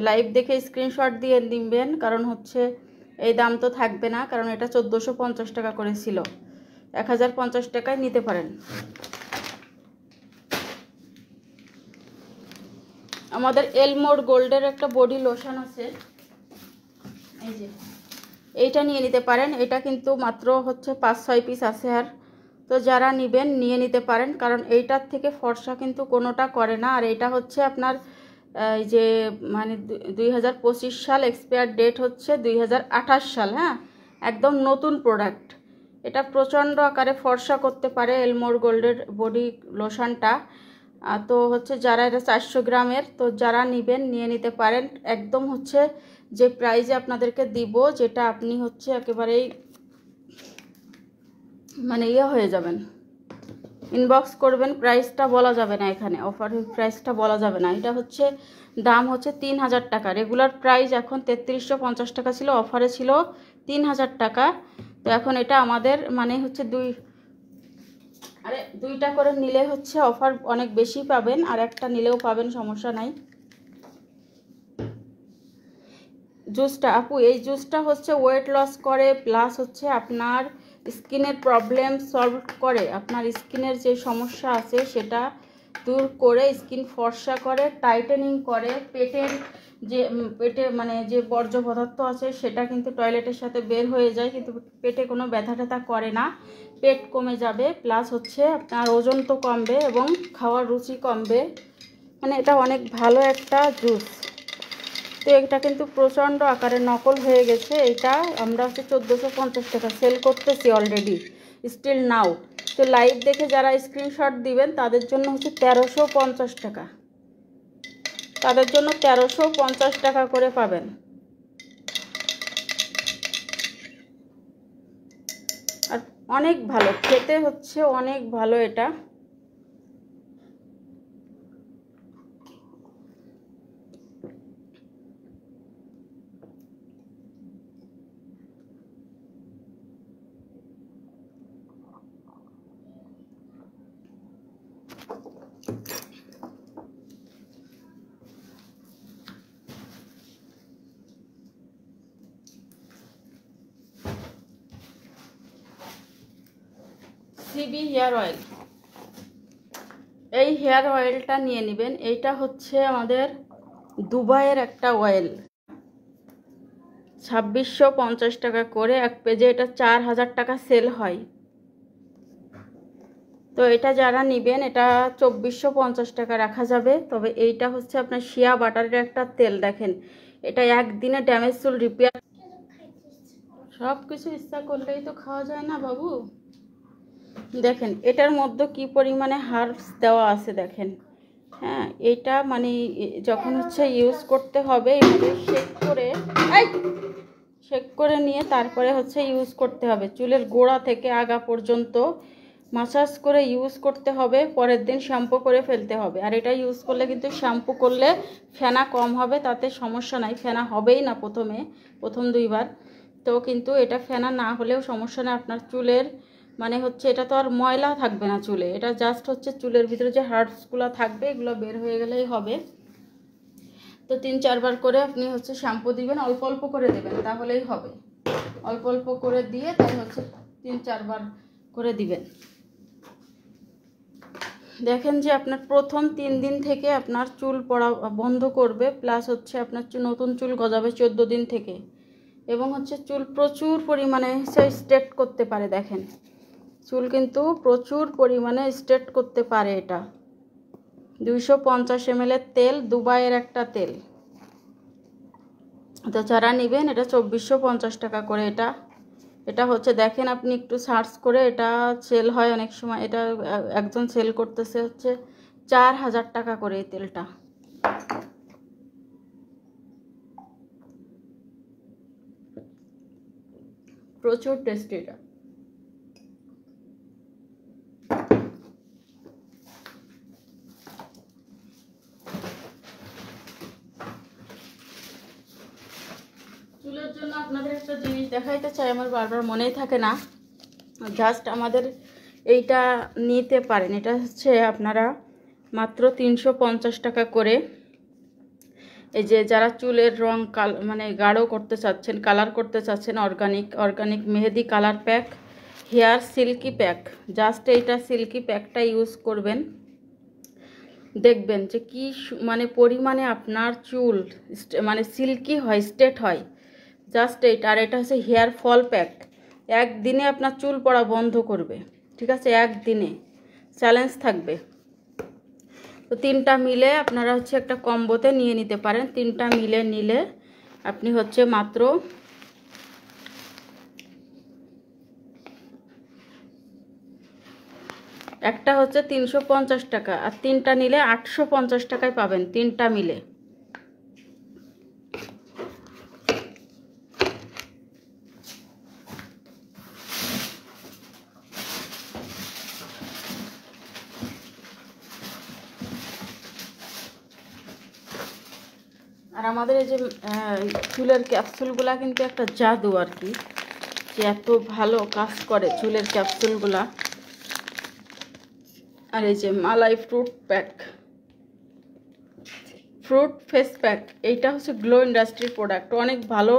লাইভ দেখে স্ক্রিনশট দিয়ে নিবেন, কারণ হচ্ছে এই দাম তো থাকবে না, কারণ এটা 1450 টাকা করে ছিল। 1050 টাকায় নিতে পারেন। আমাদের এলমোর গোল্ডের একটা বডি লোশন আছে, এই যে এইটা নিয়ে নিতে পারেন। এটা কিন্তু মাত্র হচ্ছে 5-6 পিস আছে, আর তো যারা নেবেন নিয়ে নিতে পারেন, কারণ এইটার থেকে ফর্সা কিন্তু কোনোটা করে না। আর এটা হচ্ছে আপনার এই যে মানে 2025 সাল, এক্সপায়ার ডেট হচ্ছে 2028 সাল। হ্যাঁ, একদম নতুন প্রোডাক্ট। এটা প্রচণ্ড আকারে ফর্সা করতে পারে এলমোর গোল্ডের বডি লোশনটা। তো হচ্ছে যারা এটা 400 গ্রামের, তো যারা নেবেন নিয়ে নিতে পারেন। একদম হচ্ছে যে প্রাইজে আপনাদেরকে দিব, যেটা আপনি হচ্ছে একেবারেই মানে হয়ে যাবেন, ইনবক্স করবেন। প্রাইসটা বলা যাবে না এখানে, অফার প্রাইসটা বলা যাবে না। এটা হচ্ছে দাম হচ্ছে 3000 টাকা। রেগুলার প্রাইস এখন 3350 টাকা ছিল, অফারে ছিল 3000 টাকা। তো এখন এটা আমাদের মানে হচ্ছে দুইটা করে নিলে হচ্ছে অফার অনেক বেশি পাবেন, আর একটা নিলেও পাবেন, সমস্যা নাই। জুসটা আপু, এই জুসটা হচ্ছে ওয়েট লস করে, প্লাস হচ্ছে আপনার স্কিনের প্রবলেম সলভ করে। আপনার স্কিনের যে সমস্যা আছে সেটা দূর করে, স্কিন ফর্সা করে, টাইটেনিং করে। পেটে মানে যে বর্জ্য পদার্থ আছে সেটা কিন্তু টয়লেটের সাথে বের হয়ে যায়, কিন্তু পেটে কোনো ব্যথা ট্যাথা করে না। পেট কমে যাবে, প্লাস হচ্ছে আপনার ওজন তো কমবে এবং খাওয়ার রুচি কমবে। মানে এটা অনেক ভালো একটা জুস। তো এটা কিন্তু প্রচণ্ড আকারে নকল হয়ে গেছে। এটা আমরা হচ্ছে 1450 টাকা সেল করতেছি অলরেডি, স্টিল নাও। তো লাইভ দেখে যারা স্ক্রিনশট দিবেন তাদের জন্য হচ্ছে 1350 টাকা, তাদের জন্য 1350 টাকা করে পাবেন। আর অনেক ভালো খেতে, হচ্ছে অনেক ভালো এটা। সিবি হেয়ার অয়েল, এই হেয়ার অয়েলটা নিয়ে নেবেন। এইটা হচ্ছে আমাদের দুবাইয়ের একটা অয়েল, 2650 টাকা করে এক পেজে। এটা 4000 টাকা সেল হয়। তো এটা যারা নেবেন এটা 2450 টাকা রাখা যাবে। তবে এইটা হচ্ছে আপনার শিয়া বাটারের একটা তেল, দেখেন এটা একদিনে ড্যামেজ চুল রিপেয়ার। সব কিছু ইচ্ছা করলেই তো খাওয়া যায় না বাবু। দেখেন এটার মধ্যে কি পরিমাণে হার্বস দেওয়া আছে দেখেন। হ্যাঁ, এটা মানে যখন হচ্ছে ইউজ করতে হবে এইভাবে শেক করে নিয়ে তারপরে হচ্ছে ইউজ করতে হবে। চুলের গোড়া থেকে আগা পর্যন্ত মাসাজ করে ইউজ করতে হবে, পরের দিন শ্যাম্পু করে ফেলতে হবে। আর এটা ইউজ করলে কিন্তু শ্যাম্পু করলে ফেনা কম হবে, তাতে সমস্যা নাই। ফেনা হবেই না প্রথম 2 বার, তো কিন্তু এটা ফেনা না হলেও সমস্যা নেই। আপনার চুলের মানে হচ্ছে এটা তো আর ময়লা থাকবে না চুলে, এটা জাস্ট হচ্ছে চুলের ভিতরে যে হার্বসগুলো থাকবে এগুলো বের হয়ে গেলেই হবে। তো 3-4 বার করে আপনি হচ্ছে শ্যাম্পু দিবেন, অল্প অল্প করে দেবেন তাহলেই হবে। অল্প অল্প করে দিয়ে তাই হচ্ছে 3-4 বার করে দিবেন। দেখেন যে আপনার প্রথম 3 দিন থেকে আপনার চুল পড়া বন্ধ করবে, প্লাস হচ্ছে আপনার নতুন চুল গজাবে 14 দিন থেকে, এবং হচ্ছে চুল প্রচুর পরিমাণে স্ট্রেট করতে পারে। দেখেন চুল কিন্তু প্রচুর পরিমাণে স্ট্রেট করতে পারে। এটা 250 ml এর তেল, দুবাইয়ের একটা তেল। তো যারা নেবেন এটা 2450 টাকা করে। এটা হচ্ছে দেখেন আপনি একটু সার্চ করে, এটা সেল হয় অনেক সময়। এটা একজন সেল করতেছে হচ্ছে 4000 টাকা করে এই তেলটা। প্রচুর টেস্টি এটা। চুলের জন্য আপনাদের একটা জিনিস দেখাইতে চাই, আমার বারবার মনেই থাকে না, জাস্ট আমাদের এইটা নিতে পারেন। এটা হচ্ছে আপনারা মাত্র 350 টাকা করে। এই যে যারা চুলের রং মানে গাঢ় করতে চাচ্ছেন, কালার করতে চাচ্ছেন, organic mehndi colour pack, hair silky pack, just এইটা সিল্কি প্যাকটা ইউজ করবেন, দেখবেন যে কি মানে পরিমাণে আপনার চুল মানে সিল্কি হয়, স্ট্রেট হয়। জাস্ট এইটা। আর এটা হচ্ছে হেয়ার ফল প্যাক, একদিনে আপনার চুল পড়া বন্ধ করবে, ঠিক আছে? একদিনে চ্যালেঞ্জ থাকবে। তো 3টা মিলে আপনারা হচ্ছে একটা কম্বোতে নিয়ে নিতে পারেন। 3টা মিলে নিলে আপনি হচ্ছে মাত্র একটা হচ্ছে 350 টাকা, আর 3টা নিলে 850 টাকায় পাবেন 3টা মিলে। আর আমাদের এই যে চুলের ক্যাপসুলগুলা কিন্তু একটা জাদু আর কি, যে এত ভালো কাজ করে চুলের ক্যাপসুলগুলা। আর এই যে malai fruit pack, fruit face pack, এইটা হচ্ছে গ্লো ইন্ডাস্ট্রির প্রোডাক্ট, অনেক ভালো।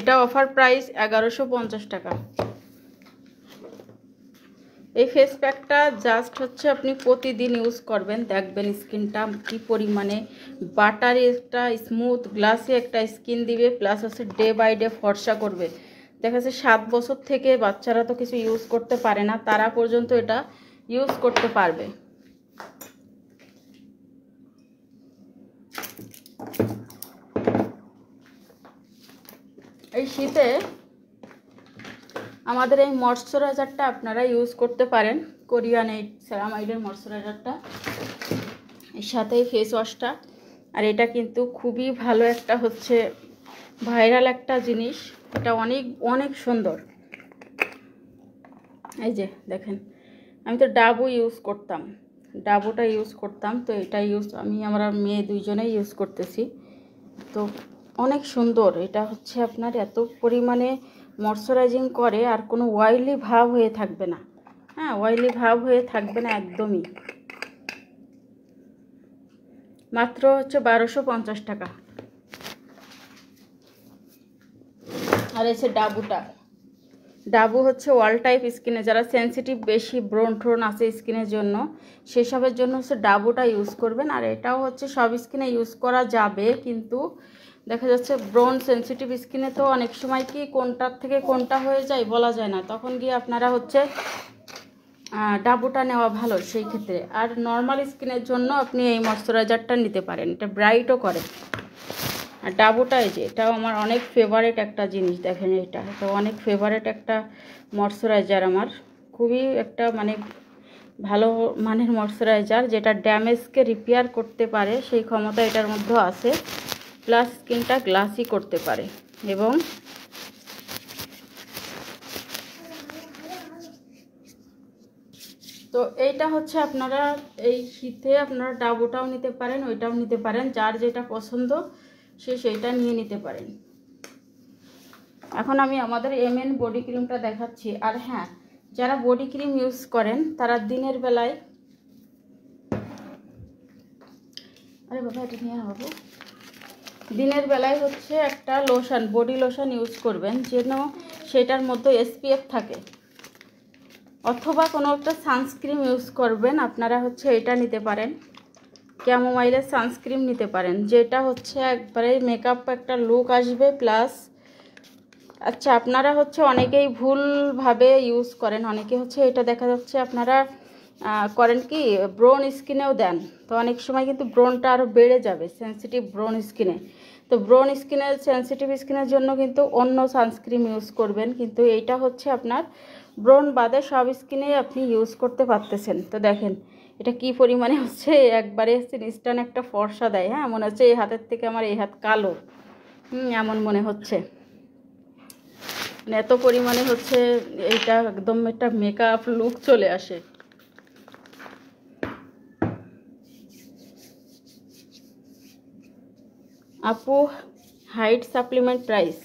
এটা অফার প্রাইস 1150 টাকা। এই ফেস প্যাকটা জাস্ট হচ্ছে আপনি প্রতিদিন ইউজ করবেন, দেখবেন স্কিনটা কি পরিমাণে বাটারি, একটা স্মুথ গ্লাসি একটা স্কিন দিবে, প্লাস হচ্ছে ডে বাই ডে ফর্সা করবে। দেখা যাচ্ছে 7 বছর থেকে বাচ্চারা তো কিছু ইউজ করতে পারে না, তারা পর্যন্ত এটা ইউজ করতে পারবে। এই শীতে আমাদের এই ময়শ্চারাইজারটা আপনারা ইউজ করতে পারেন, কোরিয়ান এই সেরামাইডের ময়শ্চারাইজারটা, এর সাথে ফেস ওয়াশটা। আর এটা কিন্তু খুবই ভালো একটা হচ্ছে ভাইরাল একটা জিনিস, এটা অনেক অনেক সুন্দর। এই যে দেখেন, আমি তো ডাবু ইউজ করতাম, ডাবুটা ইউজ করতাম, তো এটা আমি আমরা মেয়ে দুইজনেই ইউজ করতেছি। তো অনেক সুন্দর। এটা হচ্ছে আপনার এত পরিমাণে ময়শ্চারাইজিং করে, আর কোনো অয়েলি ভাব হয়ে থাকবে না। হ্যাঁ, অয়েলি ভাব হয়ে থাকবে না একদমই। মাত্র হচ্ছে 1250 টাকা। আর এসে ডাবু হচ্ছে অল টাইপ স্কিনে, যারা সেন্সিটিভ বেশি ব্রণ ট্রোন আছে স্কিনের জন্য, সেসবের জন্য হচ্ছে ডাবুটা ইউজ করবেন। আর এটাও হচ্ছে সব স্কিনে ইউজ করা যাবে, কিন্তু দেখা যাচ্ছে ব্রণ সেন্সিটিভ স্কিনে তো অনেক সময় কি কোনটার থেকে কোনটা হয়ে যায় বলা যায় না, তখন গিয়ে আপনারা হচ্ছে ডাবুটা নেওয়া ভালো সেই ক্ষেত্রে। আর নর্মাল স্কিনের জন্য আপনি এই ময়শ্চারাইজারটা নিতে পারেন, এটা ব্রাইটও করে। আর ডাবুটা এই যে এটাও আমার অনেক ফেভারিট একটা জিনিস। দেখেন এটা অনেক ফেভারিট একটা ময়শ্চারাইজার আমার, খুবই একটা মানে ভালো মানের ময়শ্চারাইজার, যেটা ড্যামেজকে রিপেয়ার করতে পারে সেই ক্ষমতা এটার মধ্যে আছে, প্লাস স্কিনটা গ্লাসি করতে পারে। এবং তো এইটা হচ্ছে আপনারা এই শীতে আপনারা ডাবুটাও নিতে পারেন, ওইটাও নিতে পারেন, যার যেটা পছন্দ সে সেইটা নিয়ে নিতে পারেন। এখন আমি আমাদের MN বডি ক্রিমটা দেখাচ্ছি। আর হ্যাঁ, যারা বডি ক্রিম ইউজ করেন তারা দিনের বেলায়, আরে বাবা এটা নিয়ে বাবু, দিনের বেলায় হচ্ছে একটা লোশন, বডি লোশন ইউজ করবেন যেন সেটার মধ্যে SPF থাকে। অথবা কোনো একটা সানস্ক্রিন ইউজ করবেন, আপনারা হচ্ছে এটা নিতে পারেন, ক্যামোমাইলের সানস্ক্রিন নিতে পারেন, যেটা হচ্ছে একবারে মেকআপ একটা লুক আসবে প্লাস। আচ্ছা, আপনারা হচ্ছে অনেকেই ভুলভাবে ইউজ করেন, অনেকে হচ্ছে এটা দেখা যাচ্ছে আপনারা করেন কি ব্রোন স্কিনেও দেন, তো অনেক সময় কিন্তু ব্রোনটা আরও বেড়ে যাবে সেন্সিটিভ ব্রোন স্কিনে। তো ব্রোন স্কিনের সেন্সিটিভ স্কিনের জন্য কিন্তু অন্য সানস্ক্রিন ইউজ করবেন, কিন্তু এইটা হচ্ছে আপনার ব্রোন বাদে সব স্কিনেই আপনি ইউজ করতে পারতেছেন। তো দেখেন এটা কি পরিমাণে হচ্ছে একবারে ইনস্ট্যান্ট একটা ফর্সা দেয়। হ্যাঁ, মনে হচ্ছে এই হাতের থেকে আমার এই হাত কালো, এমন মনে হচ্ছে, মানে এত পরিমাণে হচ্ছে এইটা একদম একটা মেকআপ লুক চলে আসে। আপু হাইট সাপ্লিমেন্ট প্রাইস,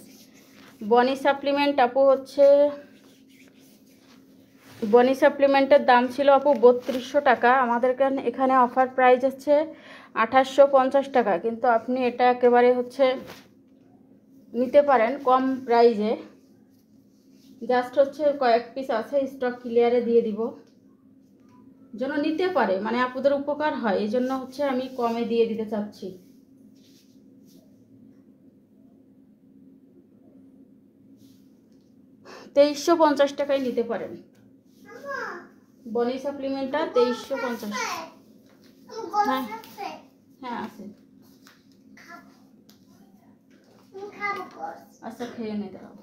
বনি সাপ্লিমেন্ট আপু হচ্ছে বনি সাপ্লিমেন্টের দাম ছিল আপু 3200 টাকা, আমাদের এখানে অফার প্রাইস হচ্ছে 2850 টাকা, কিন্তু আপনি এটা একেবারে হচ্ছে নিতে পারেন কম প্রাইজে। জাস্ট হচ্ছে কয়েক পিস আছে, স্টক ক্লিয়ারে দিয়ে দিব, যেন নিতে পারে, মানে আপুদের উপকার হয়, এই জন্য হচ্ছে আমি কমে দিয়ে দিতে চাচ্ছি। $2350 টাকায় নিতে পারেন বনি সাপ্লিমেন্টটা, 2350। হ্যাঁ হ্যাঁ আছে। আচ্ছা খেয়ে নে দাও।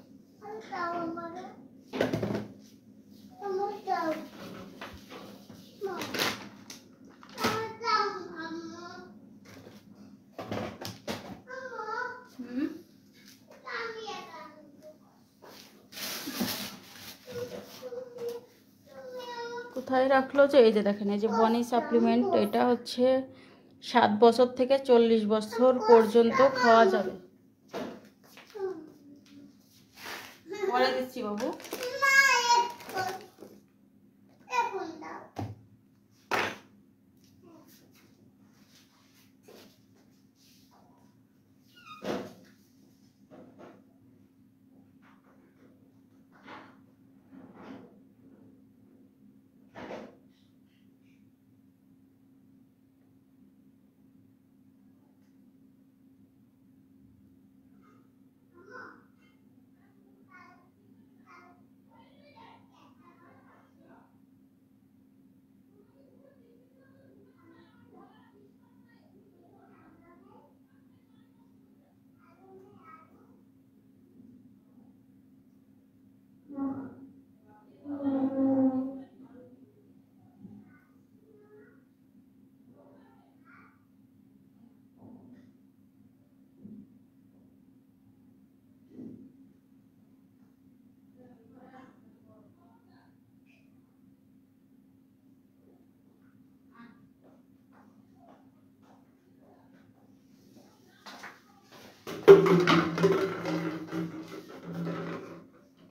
কোথায় রাখলো যে, এই যে দেখেন, এই যে বনি সাপ্লিমেন্ট, এটা হচ্ছে 7 বছর থেকে 40 বছর পর্যন্ত খাওয়া যাবে। পরে দিচ্ছি বাবু।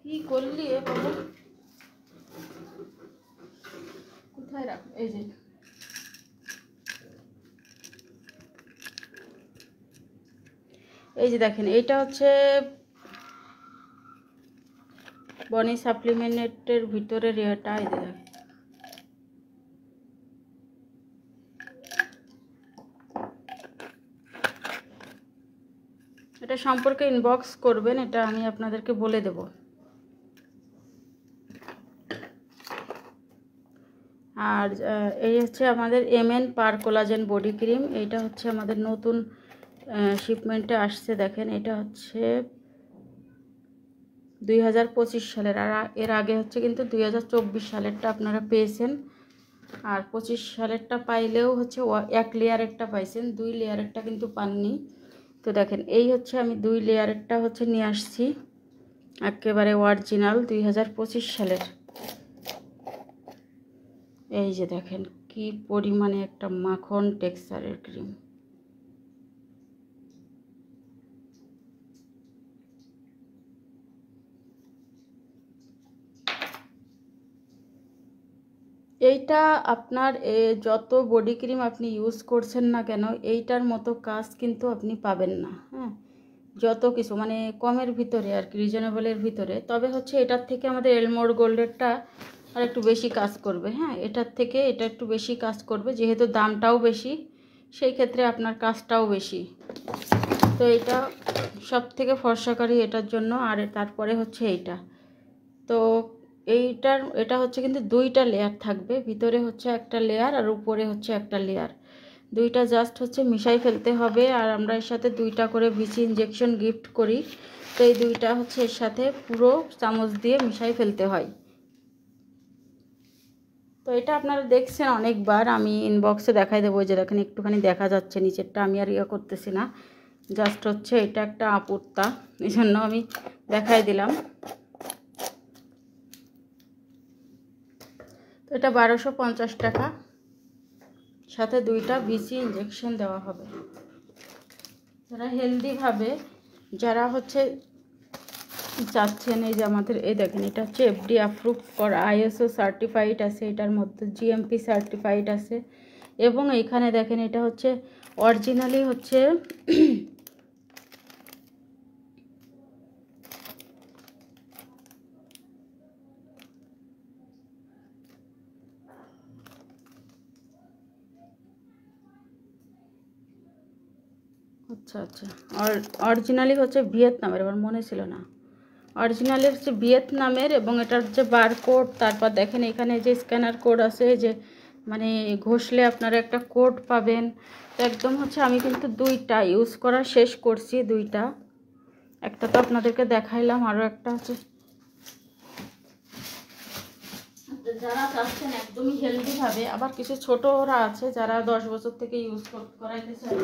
কি করলি এ বাবু, কোথায় রাখ, এই যে দেখেন, এইটা হচ্ছে বনি সাপ্লিমেন্টের ভিতরের এটা, এই যে দেখেন, এটা সম্পর্কে ইনবক্স করবেন, এটা আমি আপনাদেরকে বলে দেব। আর এই হচ্ছে আমাদের MN পার কোলাজেন বডি ক্রিম, এইটা হচ্ছে আমাদের নতুন শিপমেন্টে আসছে। দেখেন এটা হচ্ছে 2025 সালের, আর এর আগে হচ্ছে কিন্তু 2024 সালেরটা আপনারা পেয়েছেন, আর 25 সালেরটা পাইলেও হচ্ছে 1 লেয়ারেরটা পাইছেন, 2 লেয়ারেরটা কিন্তু পাননি। তো দেখেন এই হচ্ছে আমি 2 লেয়ারেরটা হচ্ছে নিয়ে আসছি, একেবারে অরিজিনাল 2025 সালের। এই যে দেখেন কি পরিমাণে একটা মাখন টেক্সচারের ক্রিম। এইটা আপনার যত বডি ক্রিম আপনি ইউজ করছেন না কেন, এইটার মতো কাজ কিন্তু আপনি পাবেন না। হ্যাঁ, যত কিছু মানে কমের ভিতরে আর কি, রিজনেবলের ভিতরে। তবে হচ্ছে এটার থেকে আমাদের এলমোর গোল্ডেরটা আর একটু বেশি কাজ করবে। হ্যাঁ, এটার থেকে এটা একটু বেশি কাজ করবে, যেহেতু দামটাও বেশি, সেই ক্ষেত্রে আপনার কাজটাও বেশি। তো এটা সব থেকে ফর্সাকারী এটার জন্য। আর তারপরে হচ্ছে এইটা, তো এটা হচ্ছে কিন্তু 2টা লেয়ার থাকবে, ভিতরে হচ্ছে একটা লেয়ার আর উপরে হচ্ছে একটা লেয়ার, 2টা জাস্ট হচ্ছে মিশাই ফেলতে হবে। আর আমরা এর সাথে 2টা করে বিসি ইঞ্জেকশন গিফট করি, তো এই 2টা হচ্ছে এর সাথে পুরো চামচ দিয়ে মিশাই ফেলতে হয়। তো এটা আপনারা দেখছেন অনেকবার, আমি ইনবক্সে দেখাই দেবো, যে দেখেন একটুখানি দেখা যাচ্ছে নিচেরটা, আমি আর করতেছি না, জাস্ট হচ্ছে এটা একটা আপুরতা, এই জন্য আমি দেখাই দিলাম। তো এটা 1250 টাকা, সাথে 2টা বিসি ইঞ্জেকশন দেওয়া হবে। যারা হেলদিভাবে, যারা হচ্ছে চাচ্ছেন, এই যে আমাদের এই দেখেন, এটা হচ্ছে এফডি অ্যাপ্রুভ করা, আইএসও সার্টিফাইড আছে, এটার মধ্যে জিএমপি সার্টিফাইড আছে, এবং এখানে দেখেন এটা হচ্ছে অরিজিনালি হচ্ছে আচ্ছা, অরিজিনালি হচ্ছে ভিয়েতনামের, এবার মনে ছিল না, অরিজিনালি হচ্ছে ভিয়েতনামের, এবং এটার হচ্ছে বারকোড, তারপর দেখেন এখানে যে স্ক্যানার কোড আছে, যে মানে ঘষলে আপনারা একটা কোড পাবেন। তো একদম হচ্ছে আমি কিন্তু 2টা ইউজ করা শেষ করছি, 2টা, একটা তো আপনাদেরকে দেখাইলাম, আরও একটা হচ্ছে যারা চাচ্ছেন একদমই হেলদিভাবে, আবার কিছু ছোটরা আছে যারা 10 বছর থেকে ইউজ করাইতে চায়।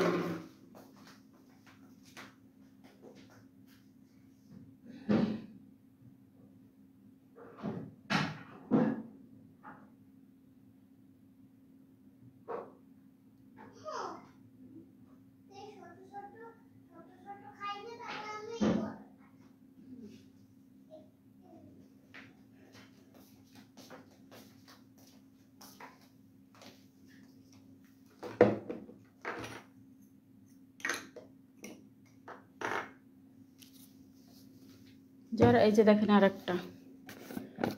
যারা এই যে দেখেন আরেকটা,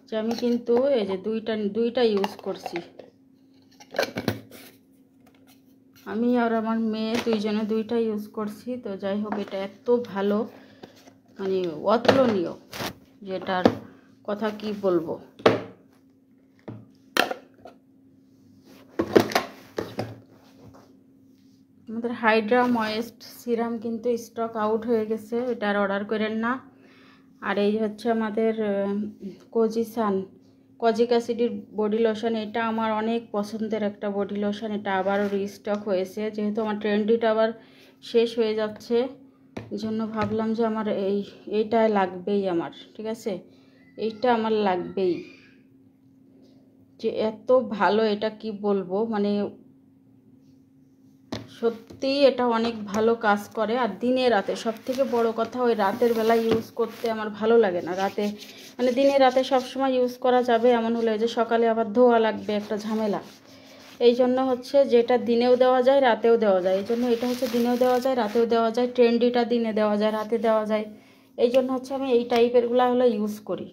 যে আমি কিন্তু এই যে দুইটা ইউজ করছি, আমি আর আমার মেয়ে 2জনে 2টা ইউজ করছি। তো যাই হোক, এটা এত ভালো, মানে অতুলনীয়, যেটার কথা কি বলবো। আমাদের হাইড্রা ময়েস্ট সিরাম কিন্তু স্টক আউট হয়ে গেছে, এটা আর অর্ডার করেন না। আর এই হচ্ছে আমাদের কজিক অ্যাসিডের বডি লোশন, এটা আমার অনেক পছন্দের একটা বডি লোশন, এটা আবারও রিস্টক হয়েছে, যেহেতু আমার ট্রেন্ডিটা আবার শেষ হয়ে যাচ্ছে, এই জন্য ভাবলাম যে আমার এইটা লাগবেই আমার, ঠিক আছে, এইটা আমার লাগবেই, যে এত ভালো, এটা কি বলবো, মানে সত্যি এটা অনেক ভালো কাজ করে। আর দিনে রাতে, সব থেকে বড় কথা, ওই রাতের বেলা ইউজ করতে আমার ভালো লাগে না, রাতে মানে দিনে রাতে সবসময় ইউজ করা যাবে এমন হলে, যে সকালে আবার ধোয়া লাগবে, একটা ঝামেলা, এই জন্য হচ্ছে যেটা দিনেও দেওয়া যায় রাতেও দেওয়া যায়, এই জন্য এটা হচ্ছে দিনেও দেওয়া যায় রাতেও দেওয়া যায়, ট্রেন্ডিটা দিনে দেওয়া যায় রাতে দেওয়া যায়, এই জন্য হচ্ছে আমি এই টাইপেরগুলো হলো ইউজ করি।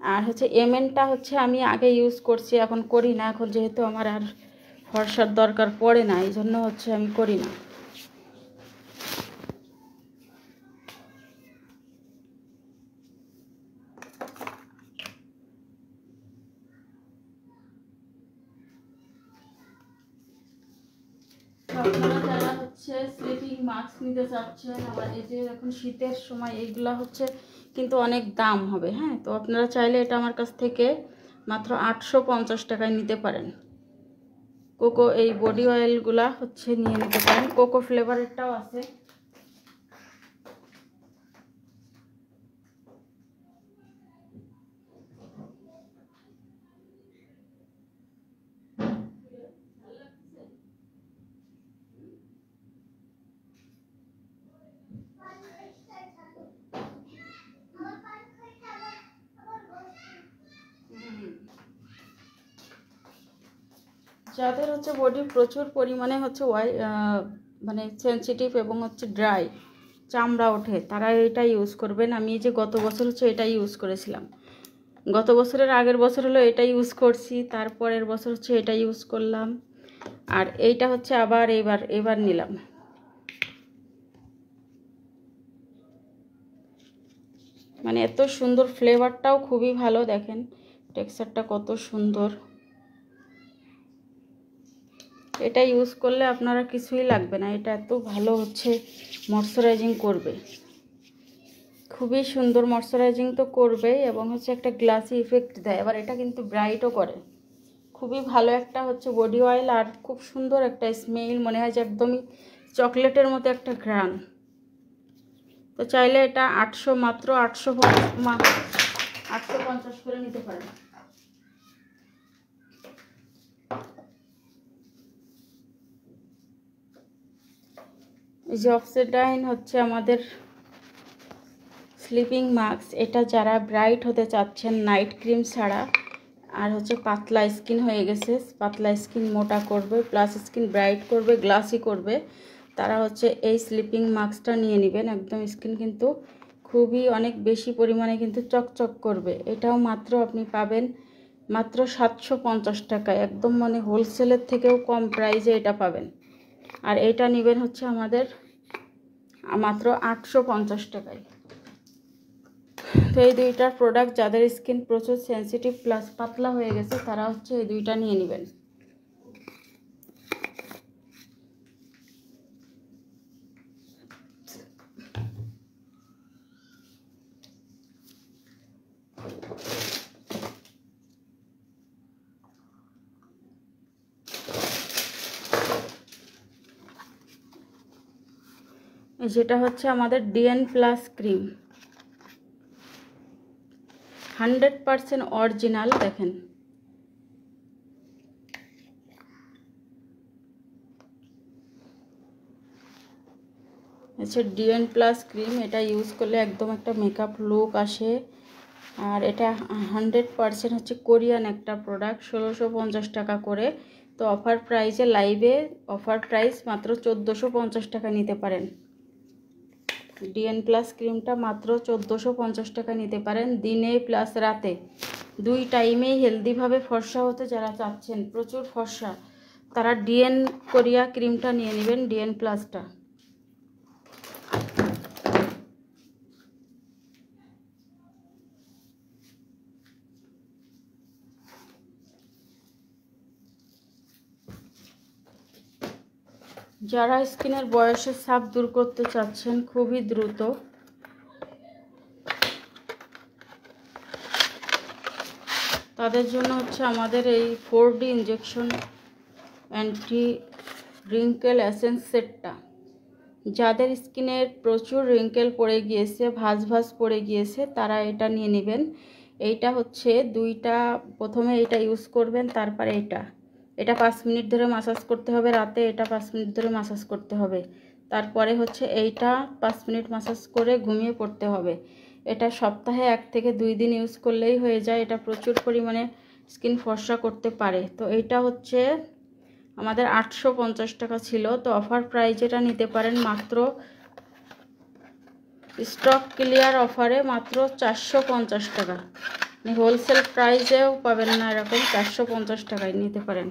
আর হচ্ছে এমএনটা হচ্ছে আমি আগে ইউজ করছি, এখন করি না, এখন যেহেতু আমার আর ফর্সার দরকার পড়ে না, এই জন্য হচ্ছে আমি করি না। আপনারা যারা হচ্ছে স্লিপিং মাস্ক নিতে চাচ্ছেন, আবার এই যে এখন শীতের সময়, এইগুলা হচ্ছে কিন্তু অনেক দাম হবে। হ্যাঁ, তো আপনারা চাইলে এটা আমার কাছ থেকে মাত্র 850 টাকায় নিতে পারেন। কোকো এই বডি অয়েলগুলা হচ্ছে নিয়ে নিতে পারেন, কোকো ফ্লেভারেরটাও আছে। যাদের হচ্ছে বডি প্রচুর পরিমাণে হচ্ছে মানে সেনসিটিভ এবং হচ্ছে ড্রাই চামড়া ওঠে, তারা এটা ইউজ করবেন। আমি যে গত বছর হচ্ছে এটা ইউজ করেছিলাম, গত বছরের আগের বছর হলো এটা ইউজ করছি, তারপরের বছর হচ্ছে এটা ইউজ করলাম, আর এইটা হচ্ছে আবার এবার নিলাম। মানে এত সুন্দর, ফ্লেভারটাও খুবই ভালো, দেখেন টেক্সচারটা কত সুন্দর। এটা ইউজ করলে আপনারা কিছুই লাগবে না, এটা এত ভালো হচ্ছে ময়শ্চারাইজিং করবে, খুবই সুন্দর ময়শ্চারাইজিং তো করবেই, এবং হচ্ছে একটা গ্লাসি ইফেক্ট দেয়। আবার এটা কিন্তু ব্রাইটও করে, খুবই ভালো একটা হচ্ছে বডি অয়েল, আর খুব সুন্দর একটা স্মেল, মনে হয় যে একদমই চকলেটের মতো একটা ঘ্রাণ। তো চাইলে এটা মাত্র 850 করে নিতে পারেন। এই যে অক্সিডাইন হচ্ছে আমাদের স্লিপিং মাস্ক, এটা যারা ব্রাইট হতে চাচ্ছেন নাইট ক্রিম ছাড়া, আর হচ্ছে পাতলা স্কিন হয়ে গেছে, পাতলা স্কিন মোটা করবে, প্লাস স্কিন ব্রাইট করবে, গ্লাসি করবে, তারা হচ্ছে এই স্লিপিং মাস্কটা নিয়ে নেবেন। একদম স্কিন কিন্তু খুবই অনেক বেশি পরিমাণে কিন্তু চকচক করবে। এটাও মাত্র আপনি পাবেন মাত্র 750 টাকায়, একদম মানে হোলসেলের থেকেও কম প্রাইসে এটা পাবেন। আর এটা নেবেন হচ্ছে আমাদের মাত্র 850 টাকায়। তো এই দুইটার প্রোডাক্ট যাদের স্কিন প্রচুর সেন্সিটিভ প্লাস পাতলা হয়ে গেছে, তারা হচ্ছে এই দুইটা নিয়ে নেবেন। যেটা হচ্ছে আমাদের ডিএন প্লাস ক্রিম, 100% অরিজিনাল। দেখেন আচ্ছা, ডিএন প্লাস ক্রিম এটা ইউজ করলে একদম একটা মেকআপ লুক আসে, আর এটা 100% হচ্ছে কোরিয়ান একটা প্রোডাক্ট, 1650 টাকা করে। তো অফার প্রাইসে, লাইভে অফার প্রাইস মাত্র 1450 টাকা নিতে পারেন। ডিএন প্লাস ক্রিমটা মাত্র 1450 টাকা নিতে পারেন, দিনে প্লাস রাতে দুই টাইমেই হেলদিভাবে ফর্সা হতে যারা চাচ্ছেন, প্রচুর ফর্সা, তারা ডিএন কোরিয়া ক্রিমটা নিয়ে নেবেন, ডিএন প্লাসটা। যারা স্কিনের বয়সের ছাপ দূর করতে চাচ্ছেন খুবই দ্রুত, তাদের জন্য হচ্ছে আমাদের এই 4D injection anti wrinkle essence সেটটা। যাদের স্কিনের প্রচুর রিঙ্কেল পড়ে গিয়েছে, ভাঁজ পড়ে গিয়েছে, তারা এটা নিয়ে নেবেন। এইটা হচ্ছে দুইটা, প্রথমে এটা ইউজ করবেন, তারপরে এটা 5 মিনিট ধরে মাসাজ করতে হবে রাতে, এটা 5 মিনিট ধরে মাসাজ করতে হবে, তারপরে হচ্ছে এইটা 5 মিনিট মাসাজ করে ঘুমিয়ে পড়তে হবে। এটা সপ্তাহে 1 থেকে 2 দিন ইউজ করলেই হয়ে যায়। এটা প্রচুর পরিমাণে স্কিন ফর্সা করতে পারে। তো এইটা হচ্ছে আমাদের 850 টাকা ছিল, তো অফার প্রাইস এটা নিতে পারেন মাত্র, স্টক ক্লিয়ার অফারে মাত্র 450 টাকা, হোলসেল প্রাইসেও পাবেন না এরকম, 450 টাকায় নিতে পারেন।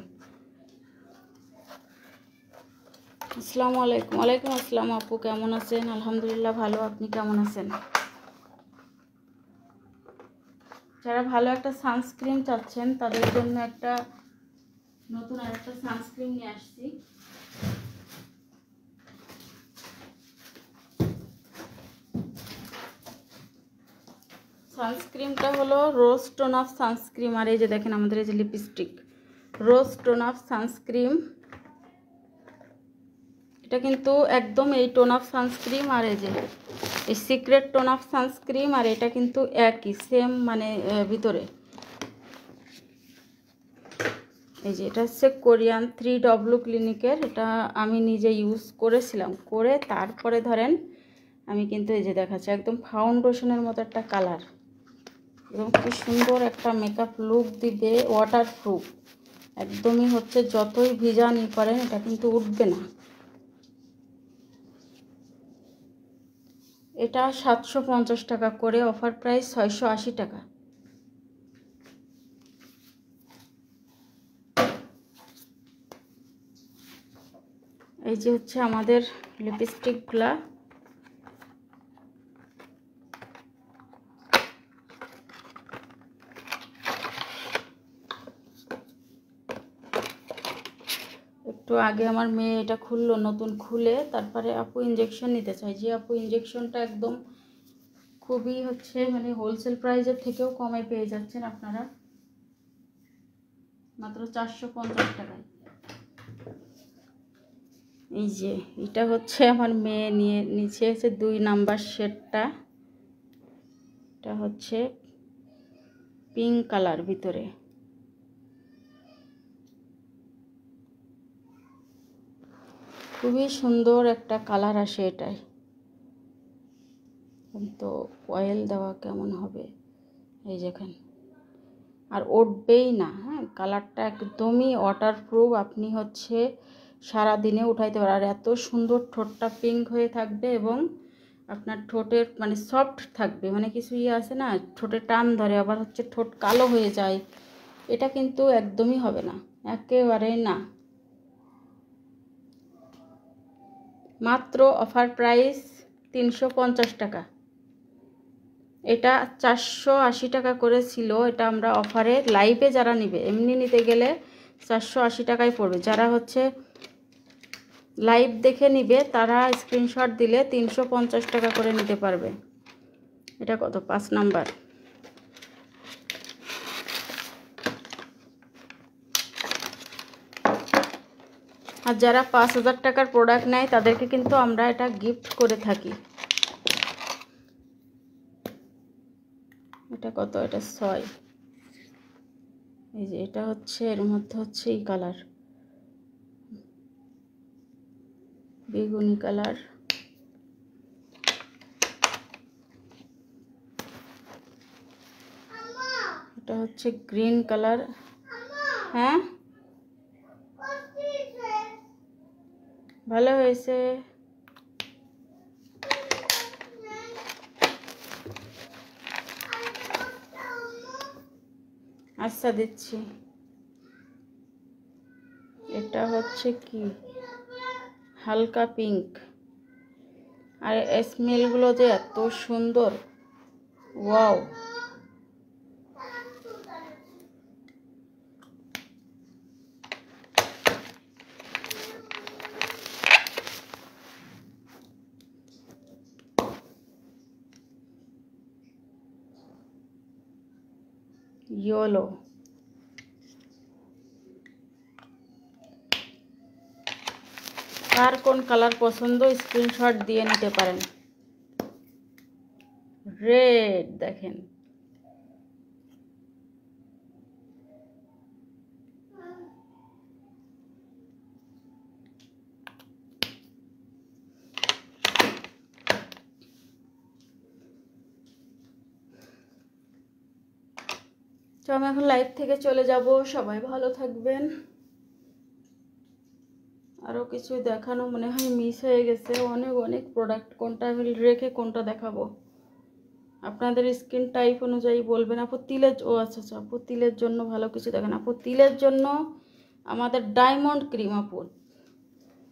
আসসালামু আলাইকুম। ওয়ালাইকুম আসসালাম আপু, কেমন আছেন? আলহামদুলিল্লাহ ভালো, আপনি কেমন আছেন? যারা ভালো একটা সানস্ক্রিন চাচ্ছেন তাদের জন্য একটা নতুন আরেকটা সানস্ক্রিন নিয়ে আসছি। সানস্ক্রিনটা হলো রোজ টোন অফ সানস্ক্রিন, আর এই যে দেখেন আমাদের এই যে lipstick, rose tone of sunscreen. এটা কিন্তু একদম এই টোন অফ সানস্ক্রিন আর এই যে এই সিক্রেট টোন অফ সানস্ক্রিন, আর এটা কিন্তু একই সেম, মানে ভিতরে এই যে এটা হচ্ছে কোরিয়ান 3W ক্লিনিকের। এটা আমি নিজে ইউজ করেছিলাম, করে তারপরে ধরেন আমি কিন্তু এই যে দেখাচ্ছি একদম ফাউন্ডেশনের মতো একটা কালার, এবং কি সুন্দর একটা মেকআপ লুক দিবে, ওয়াটারপ্রুফ একদমই হচ্ছে, যতই ভিজা নিয়ে পারেন এটা কিন্তু উঠবে না। এটা 750 টাকা করে, অফার প্রাইস 680 টাকা। এই যে হচ্ছে আমাদের লিপস্টিকগুলা। একটু আগে আমার মেয়ে এটা খুললো, নতুন খুলে তারপরে আপু ইঞ্জেকশন নিতে চাই। যে আপু ইঞ্জেকশনটা একদম খুবই হচ্ছে মানে হোলসেল প্রাইসের থেকেও কমে পেয়ে যাচ্ছেন আপনারা, মাত্র 450 টাকায়। এই যে এটা হচ্ছে আমার মেয়ে নিচে হচ্ছে 2 নাম্বার শেডটা। এটা হচ্ছে পিঙ্ক কালার ভিতরে, খুবই সুন্দর একটা কালার আসে এটাই। কিন্তু অয়েল দেওয়া কেমন হবে এই দেখেন, আর উঠবেই না। হ্যাঁ, কালারটা একদমই ওয়াটারপ্রুফ, আপনি হচ্ছে সারা দিনে উঠাইতে পারেন। আর এত সুন্দর, ঠোঁটটা পিঙ্ক হয়ে থাকবে এবং আপনার ঠোঁটের মানে সফট থাকবে, মানে কিছু আছে না ঠোঁটে টান ধরে আবার হচ্ছে ঠোঁট কালো হয়ে যায়, এটা কিন্তু একদমই হবে না, একেবারেই না। মাত্র অফার প্রাইস 350 টাকা। এটা 480 টাকা করে ছিল, এটা আমরা অফারে লাইভে যারা নিবে, এমনি নিতে গেলে 480 টাকায় পড়বে। যারা হচ্ছে লাইভ দেখে নিবে তারা স্ক্রিনশট দিলে 350 টাকা করে নিতে পারবে। এটা কত? 5 নাম্বার। আর যারা 5000 টাকার প্রোডাক্ট নেয় তাদেরকে কিন্তু আমরা এটা গিফট করে থাকি। এটা কত? এটা 6। এই যে এটা হচ্ছে এর মধ্যে হচ্ছে এই কালার, বেগুনি কালার। এটা হচ্ছে গ্রিন কালার। হ্যাঁ, ভালো হয়েছে। আচ্ছা দিচ্ছি। এটা হচ্ছে কি হালকা পিঙ্ক, আর স্মেলগুলো যে এত সুন্দর, ওয়াও। ইয়েলো, কার কোন কালার পছন্দ স্ক্রিনশট দিয়ে নিতে পারেন। রেড দেখেন, তো আমি এখন লাইভ থেকে চলে যাব। সবাই ভালো থাকবেন। আরও কিছু দেখানো মনে হয় মিস হয়ে গেছে, অনেক অনেক প্রোডাক্ট, কোনটা আমি রেখে কোনটা দেখাবো আপনাদের স্কিন টাইপ অনুযায়ী বলবেন। আপু তিলের, ও আচ্ছা আচ্ছা, আপু তিলের জন্য ভালো কিছু দেখেন। আপু তিলের জন্য আমাদের ডায়মন্ড ক্রিম, আপু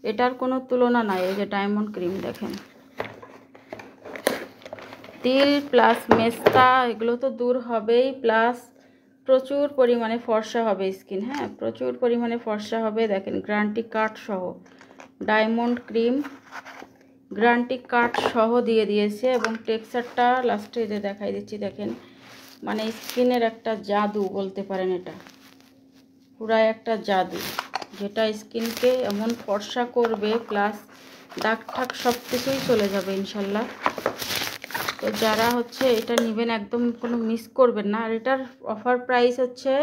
এটার কোনো তুলনা নাই। এই যে ডায়মন্ড ক্রিম দেখেন, তিল প্লাস মেস্তা এগুলো তো দূর হবেই, প্লাস প্রচুর পরিমাণে ফর্সা হবে স্কিন। হ্যাঁ, প্রচুর পরিমাণে ফর্সা হবে। দেখেন গ্যারান্টি কার্ড সহ ডায়মন্ড ক্রিম, গ্যারান্টি কার্ড সহ দিয়ে দিয়েছে, এবং টেক্সচারটা লাস্টে যে দেখাই দিচ্ছি দেখেন, মানে স্কিনের একটা জাদু বলতে পারেন, এটা পুরাই একটা জাদু, যেটা স্কিনকে এমন ফর্সা করবে, প্লাস দাগ ঠাক সব কিছুই চলে যাবে ইনশাল্লাহ। তো যারা হচ্ছে এটা নেবেন একদম কোনো মিস করবেন না। আর এটার অফার প্রাইস হচ্ছে,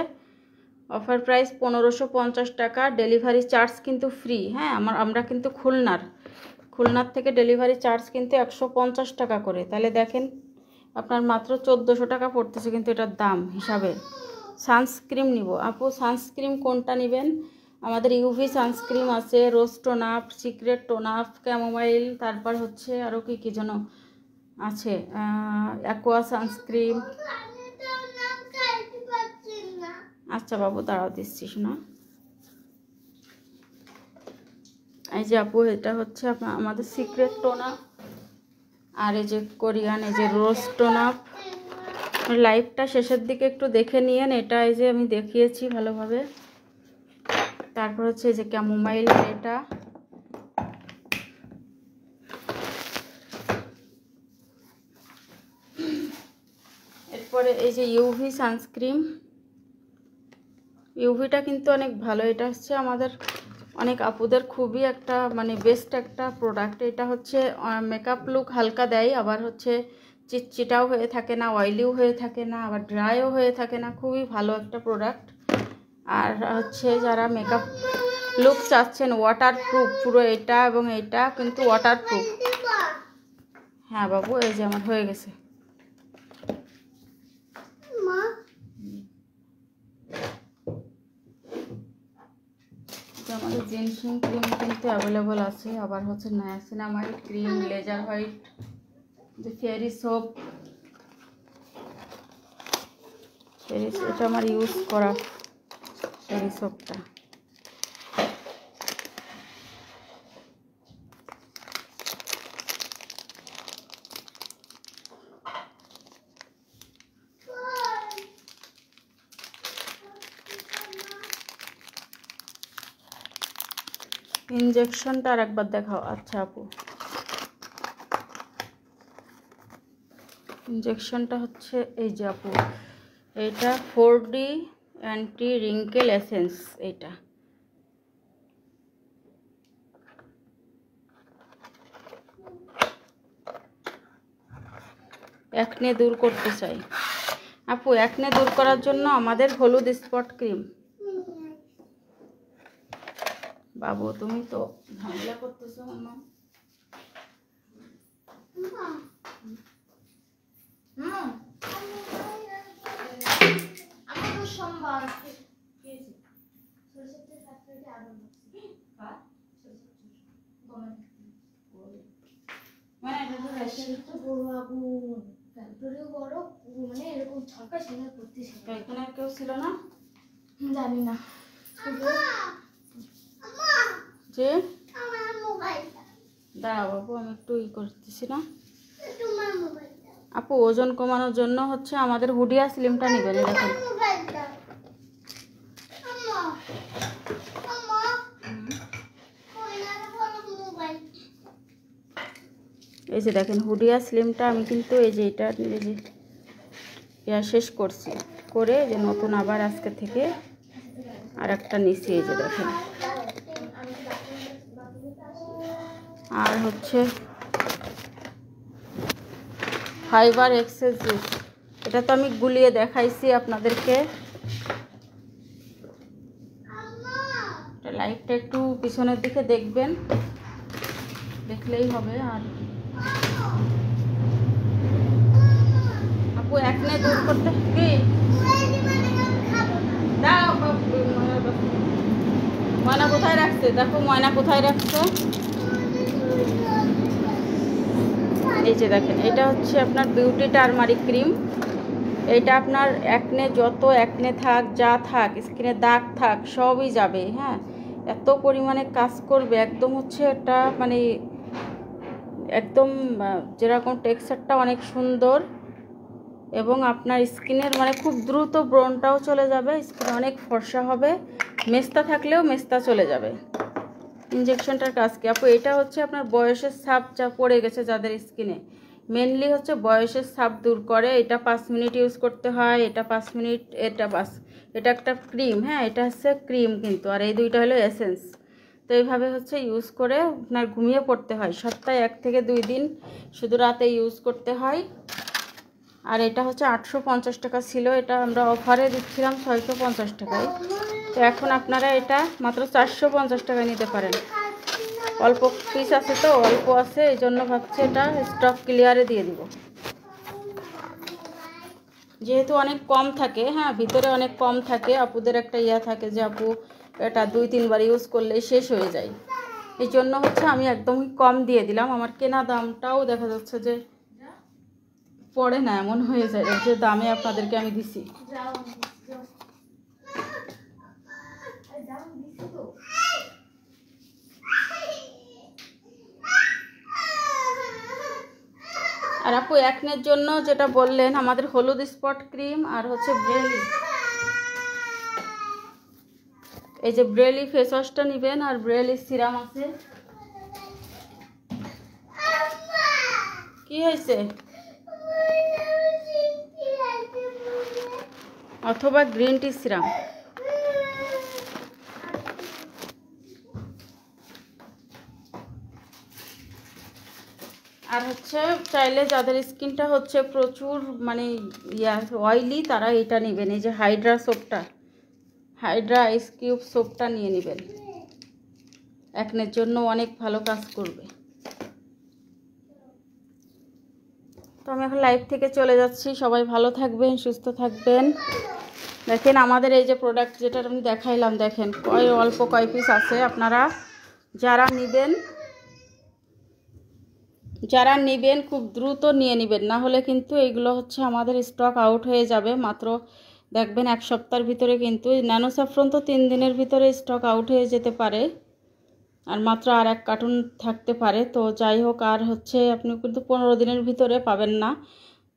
অফার প্রাইস 1550 টাকা, ডেলিভারি চার্জ কিন্তু ফ্রি। হ্যাঁ, আমরা কিন্তু খুলনার থেকে ডেলিভারি চার্জ কিন্তু 150 টাকা করে। তাহলে দেখেন আপনার মাত্র 1400 টাকা পড়তেছে কিন্তু এটার দাম হিসাবে। সানস্ক্রিম নিব, আপু সানস্ক্রিম কোনটা নেবেন? আমাদের ইউভি সানস্ক্রিম আছে, rose tone up, secret tone up, chamomile, তারপর হচ্ছে আরও কী যেন আছে, অ্যাকোয়া সানস্ক্রিম। আচ্ছা বাবু দাঁড়াও দিচ্ছি শোনা। এই যে আপু এটা হচ্ছে আমাদের সিক্রেট টোনাপ, আর এই যে কোরিয়ান এই যে রোজ টোনাপ। লাইভটা শেষের দিকে একটু দেখে নিয়েন, এটা এই যে আমি দেখিয়েছি ভালোভাবে। তারপর হচ্ছে এই যে ক্যামোমাইল, এটা এরপরে এই যে ইউভি সানস্ক্রিন। ইউভিটা কিন্তু অনেক ভালো, এটা হচ্ছে আমাদের অনেক আপুদের খুবই একটা মানে বেস্ট একটা প্রোডাক্ট। এটা হচ্ছে মেকআপ লুক হালকা দেয়, আবার হচ্ছে চিটচিটাও হয়ে থাকে না, অয়েলিও হয়ে থাকে না, আবার ড্রাইও হয়ে থাকে না, খুবই ভালো একটা প্রোডাক্ট। আর হচ্ছে যারা মেকআপ লুক চাচ্ছেন ওয়াটারপ্রুফ পুরো, এটা এবং এটা কিন্তু ওয়াটারপ্রুফ। হ্যাঁ বাবু এই যে আমার হয়ে গেছে। আমাদের জেনসিং ক্রিম কিন্তু অ্যাভেলেবল আছে, আবার হচ্ছে নায়াসিনামাইড ক্রিম, লেজার হোয়াইট, যে ফেয়ারি সোপ, এটা আমার ইউজ করা ফেয়ারি সোপটা। ইনজেকশনটা আর একবার দেখাও। আচ্ছা আপু ইনজেকশনটা হচ্ছে এই যে আপু, এটা 4D অ্যান্টি রিঙ্কেল এসেন্স। এইটা একনে দূর করতে চাই আপু, একনে দূর করার জন্য আমাদের হলুদ স্পট ক্রিম। বাবু তুমি তো ঝামেলা করতেছো মাম্মা। কেউ ছিল না জানি না যে দাঁড়াও বাবু, আমি একটু করতেছি না আপু। ওজন কমানোর জন্য হচ্ছে আমাদের হুডিয়া স্লিমটা নেবেন। দেখেন এই যে দেখেন হুডিয়া স্লিমটা আমি কিন্তু এই যে এটা এই যে শেষ করছি, করে যে নতুন আবার আজকে থেকে আর একটা নিচ্ছি। এই যে দেখেন, আর হচ্ছে ফাইবার এক্সেস জুস, এটা তো আমি গুলিয়ে দেখাইছি আপনাদেরকে। লাইটটা একটু পিছনের দিকে দেখবেন, দেখলেই হবে। আর আপু একনে দূর করতে কি ময়না কোথায় রাখছে, দেখো ময়না কোথায় রাখছে। এই যে দেখেন, এটা হচ্ছে আপনার বিউটি টারমারিক ক্রিম। এটা আপনার একনে যত একনে থাক, যা থাক, স্কিনে দাগ থাক, সবই যাবে। হ্যাঁ, এত পরিমাণে কাজ করবে, একদম হচ্ছে এটা মানে একদম যেরকম টেক্সচারটা অনেক সুন্দর, এবং আপনার স্কিনের মানে খুব দ্রুত ব্রনটাও চলে যাবে, স্কিন অনেক ফর্সা হবে, মেস্তা থাকলেও মেস্তা চলে যাবে। ইনজেকশনটার কাজ কি আপু? এটা হচ্ছে আপনার বয়সের ছাপ যা পড়ে গেছে যাদের স্কিনে, মেনলি হচ্ছে বয়সের ছাপ দূর করে। এটা 5 মিনিট ইউজ করতে হয়, এটা 5 মিনিট, এটা বাস। এটা একটা ক্রিম, হ্যাঁ এটা হচ্ছে ক্রিম কিন্তু, আর এই দুইটা হলো এসেন্স। তো এইভাবে হচ্ছে ইউজ করে আপনার ঘুমিয়ে পড়তে হয়, সপ্তাহে 1 থেকে 2 দিন শুধু রাতে ইউজ করতে হয়। আর এটা হচ্ছে 850 টাকা ছিল, এটা আমরা অফারে দিচ্ছিলাম 650 টাকায়। তো এখন আপনারা এটা মাত্র 450 টাকায় নিতে পারেন। অল্প পিস আছে তো, অল্প আছে, এই জন্য ভাবছি এটা স্টক ক্লিয়ারে দিয়ে দিব, যেহেতু অনেক কম থাকে। হ্যাঁ, ভিতরে অনেক কম থাকে। আপুদের একটা ইয়া থাকে যে আপু এটা 2-3 বার ইউজ করলেই শেষ হয়ে যায়, এই জন্য হচ্ছে আমি একদমই কম দিয়ে দিলাম। আমার কেনা দামটাও দেখা যাচ্ছে যে পড়ে না, এমন হয়ে যায় যে দামে আপনাদেরকে আমি দিছি। আর আপু একনের জন্য যেটা বললেন আমাদের হলুদ স্পট ক্রিম আর হচ্ছে ব্রেলি, এই যে ব্রেলি ফেস ওয়াশটা নেবেন আর ব্রেলি সিরাম আছে। কি হয়েছে? অথবা গ্রিন টি সিরাম। আর হচ্ছে চাইলে যাদের স্কিনটা হচ্ছে প্রচুর মানে অয়েলি তারা এটা নেবেন, এই যে হাইড্রা সোপটা, হাইড্রা আইস কিউব সোপটা নিয়ে নেবেন, একনের জন্য অনেক ভালো কাজ করবে। তো আমি এখন লাইভ থেকে চলে যাচ্ছি, সবাই ভালো থাকবেন, সুস্থ থাকবেন। দেখেন আমাদের এই যে প্রোডাক্ট যেটা আমি দেখাইলাম, দেখেন অল্প কয় পিস আছে। আপনারা যারা নেবেন খুব দ্রুত নিয়ে নেবেন, না হলে কিন্তু এইগুলো হচ্ছে আমাদের স্টক আউট হয়ে যাবে। মাত্র দেখবেন এক সপ্তাহের ভিতরে কিন্তু ন্যানো স্যাফরন তো 3 দিনের ভিতরে স্টক আউট হয়ে যেতে পারে, আর মাত্র আর 1 কার্টুন থাকতে পারে। তো যাই হোক, আর হচ্ছে আপনি কিন্তু 15 দিনের ভিতরে পাবেন না,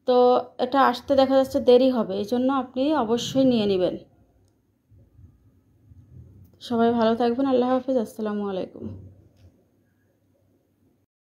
তো এটা আসতে দেখা যাচ্ছে দেরি হবে, এই জন্য আপনি অবশ্যই নিয়ে নেবেন। সবাই ভালো থাকবেন, আল্লাহ হাফেজ, আসসালামু আলাইকুম।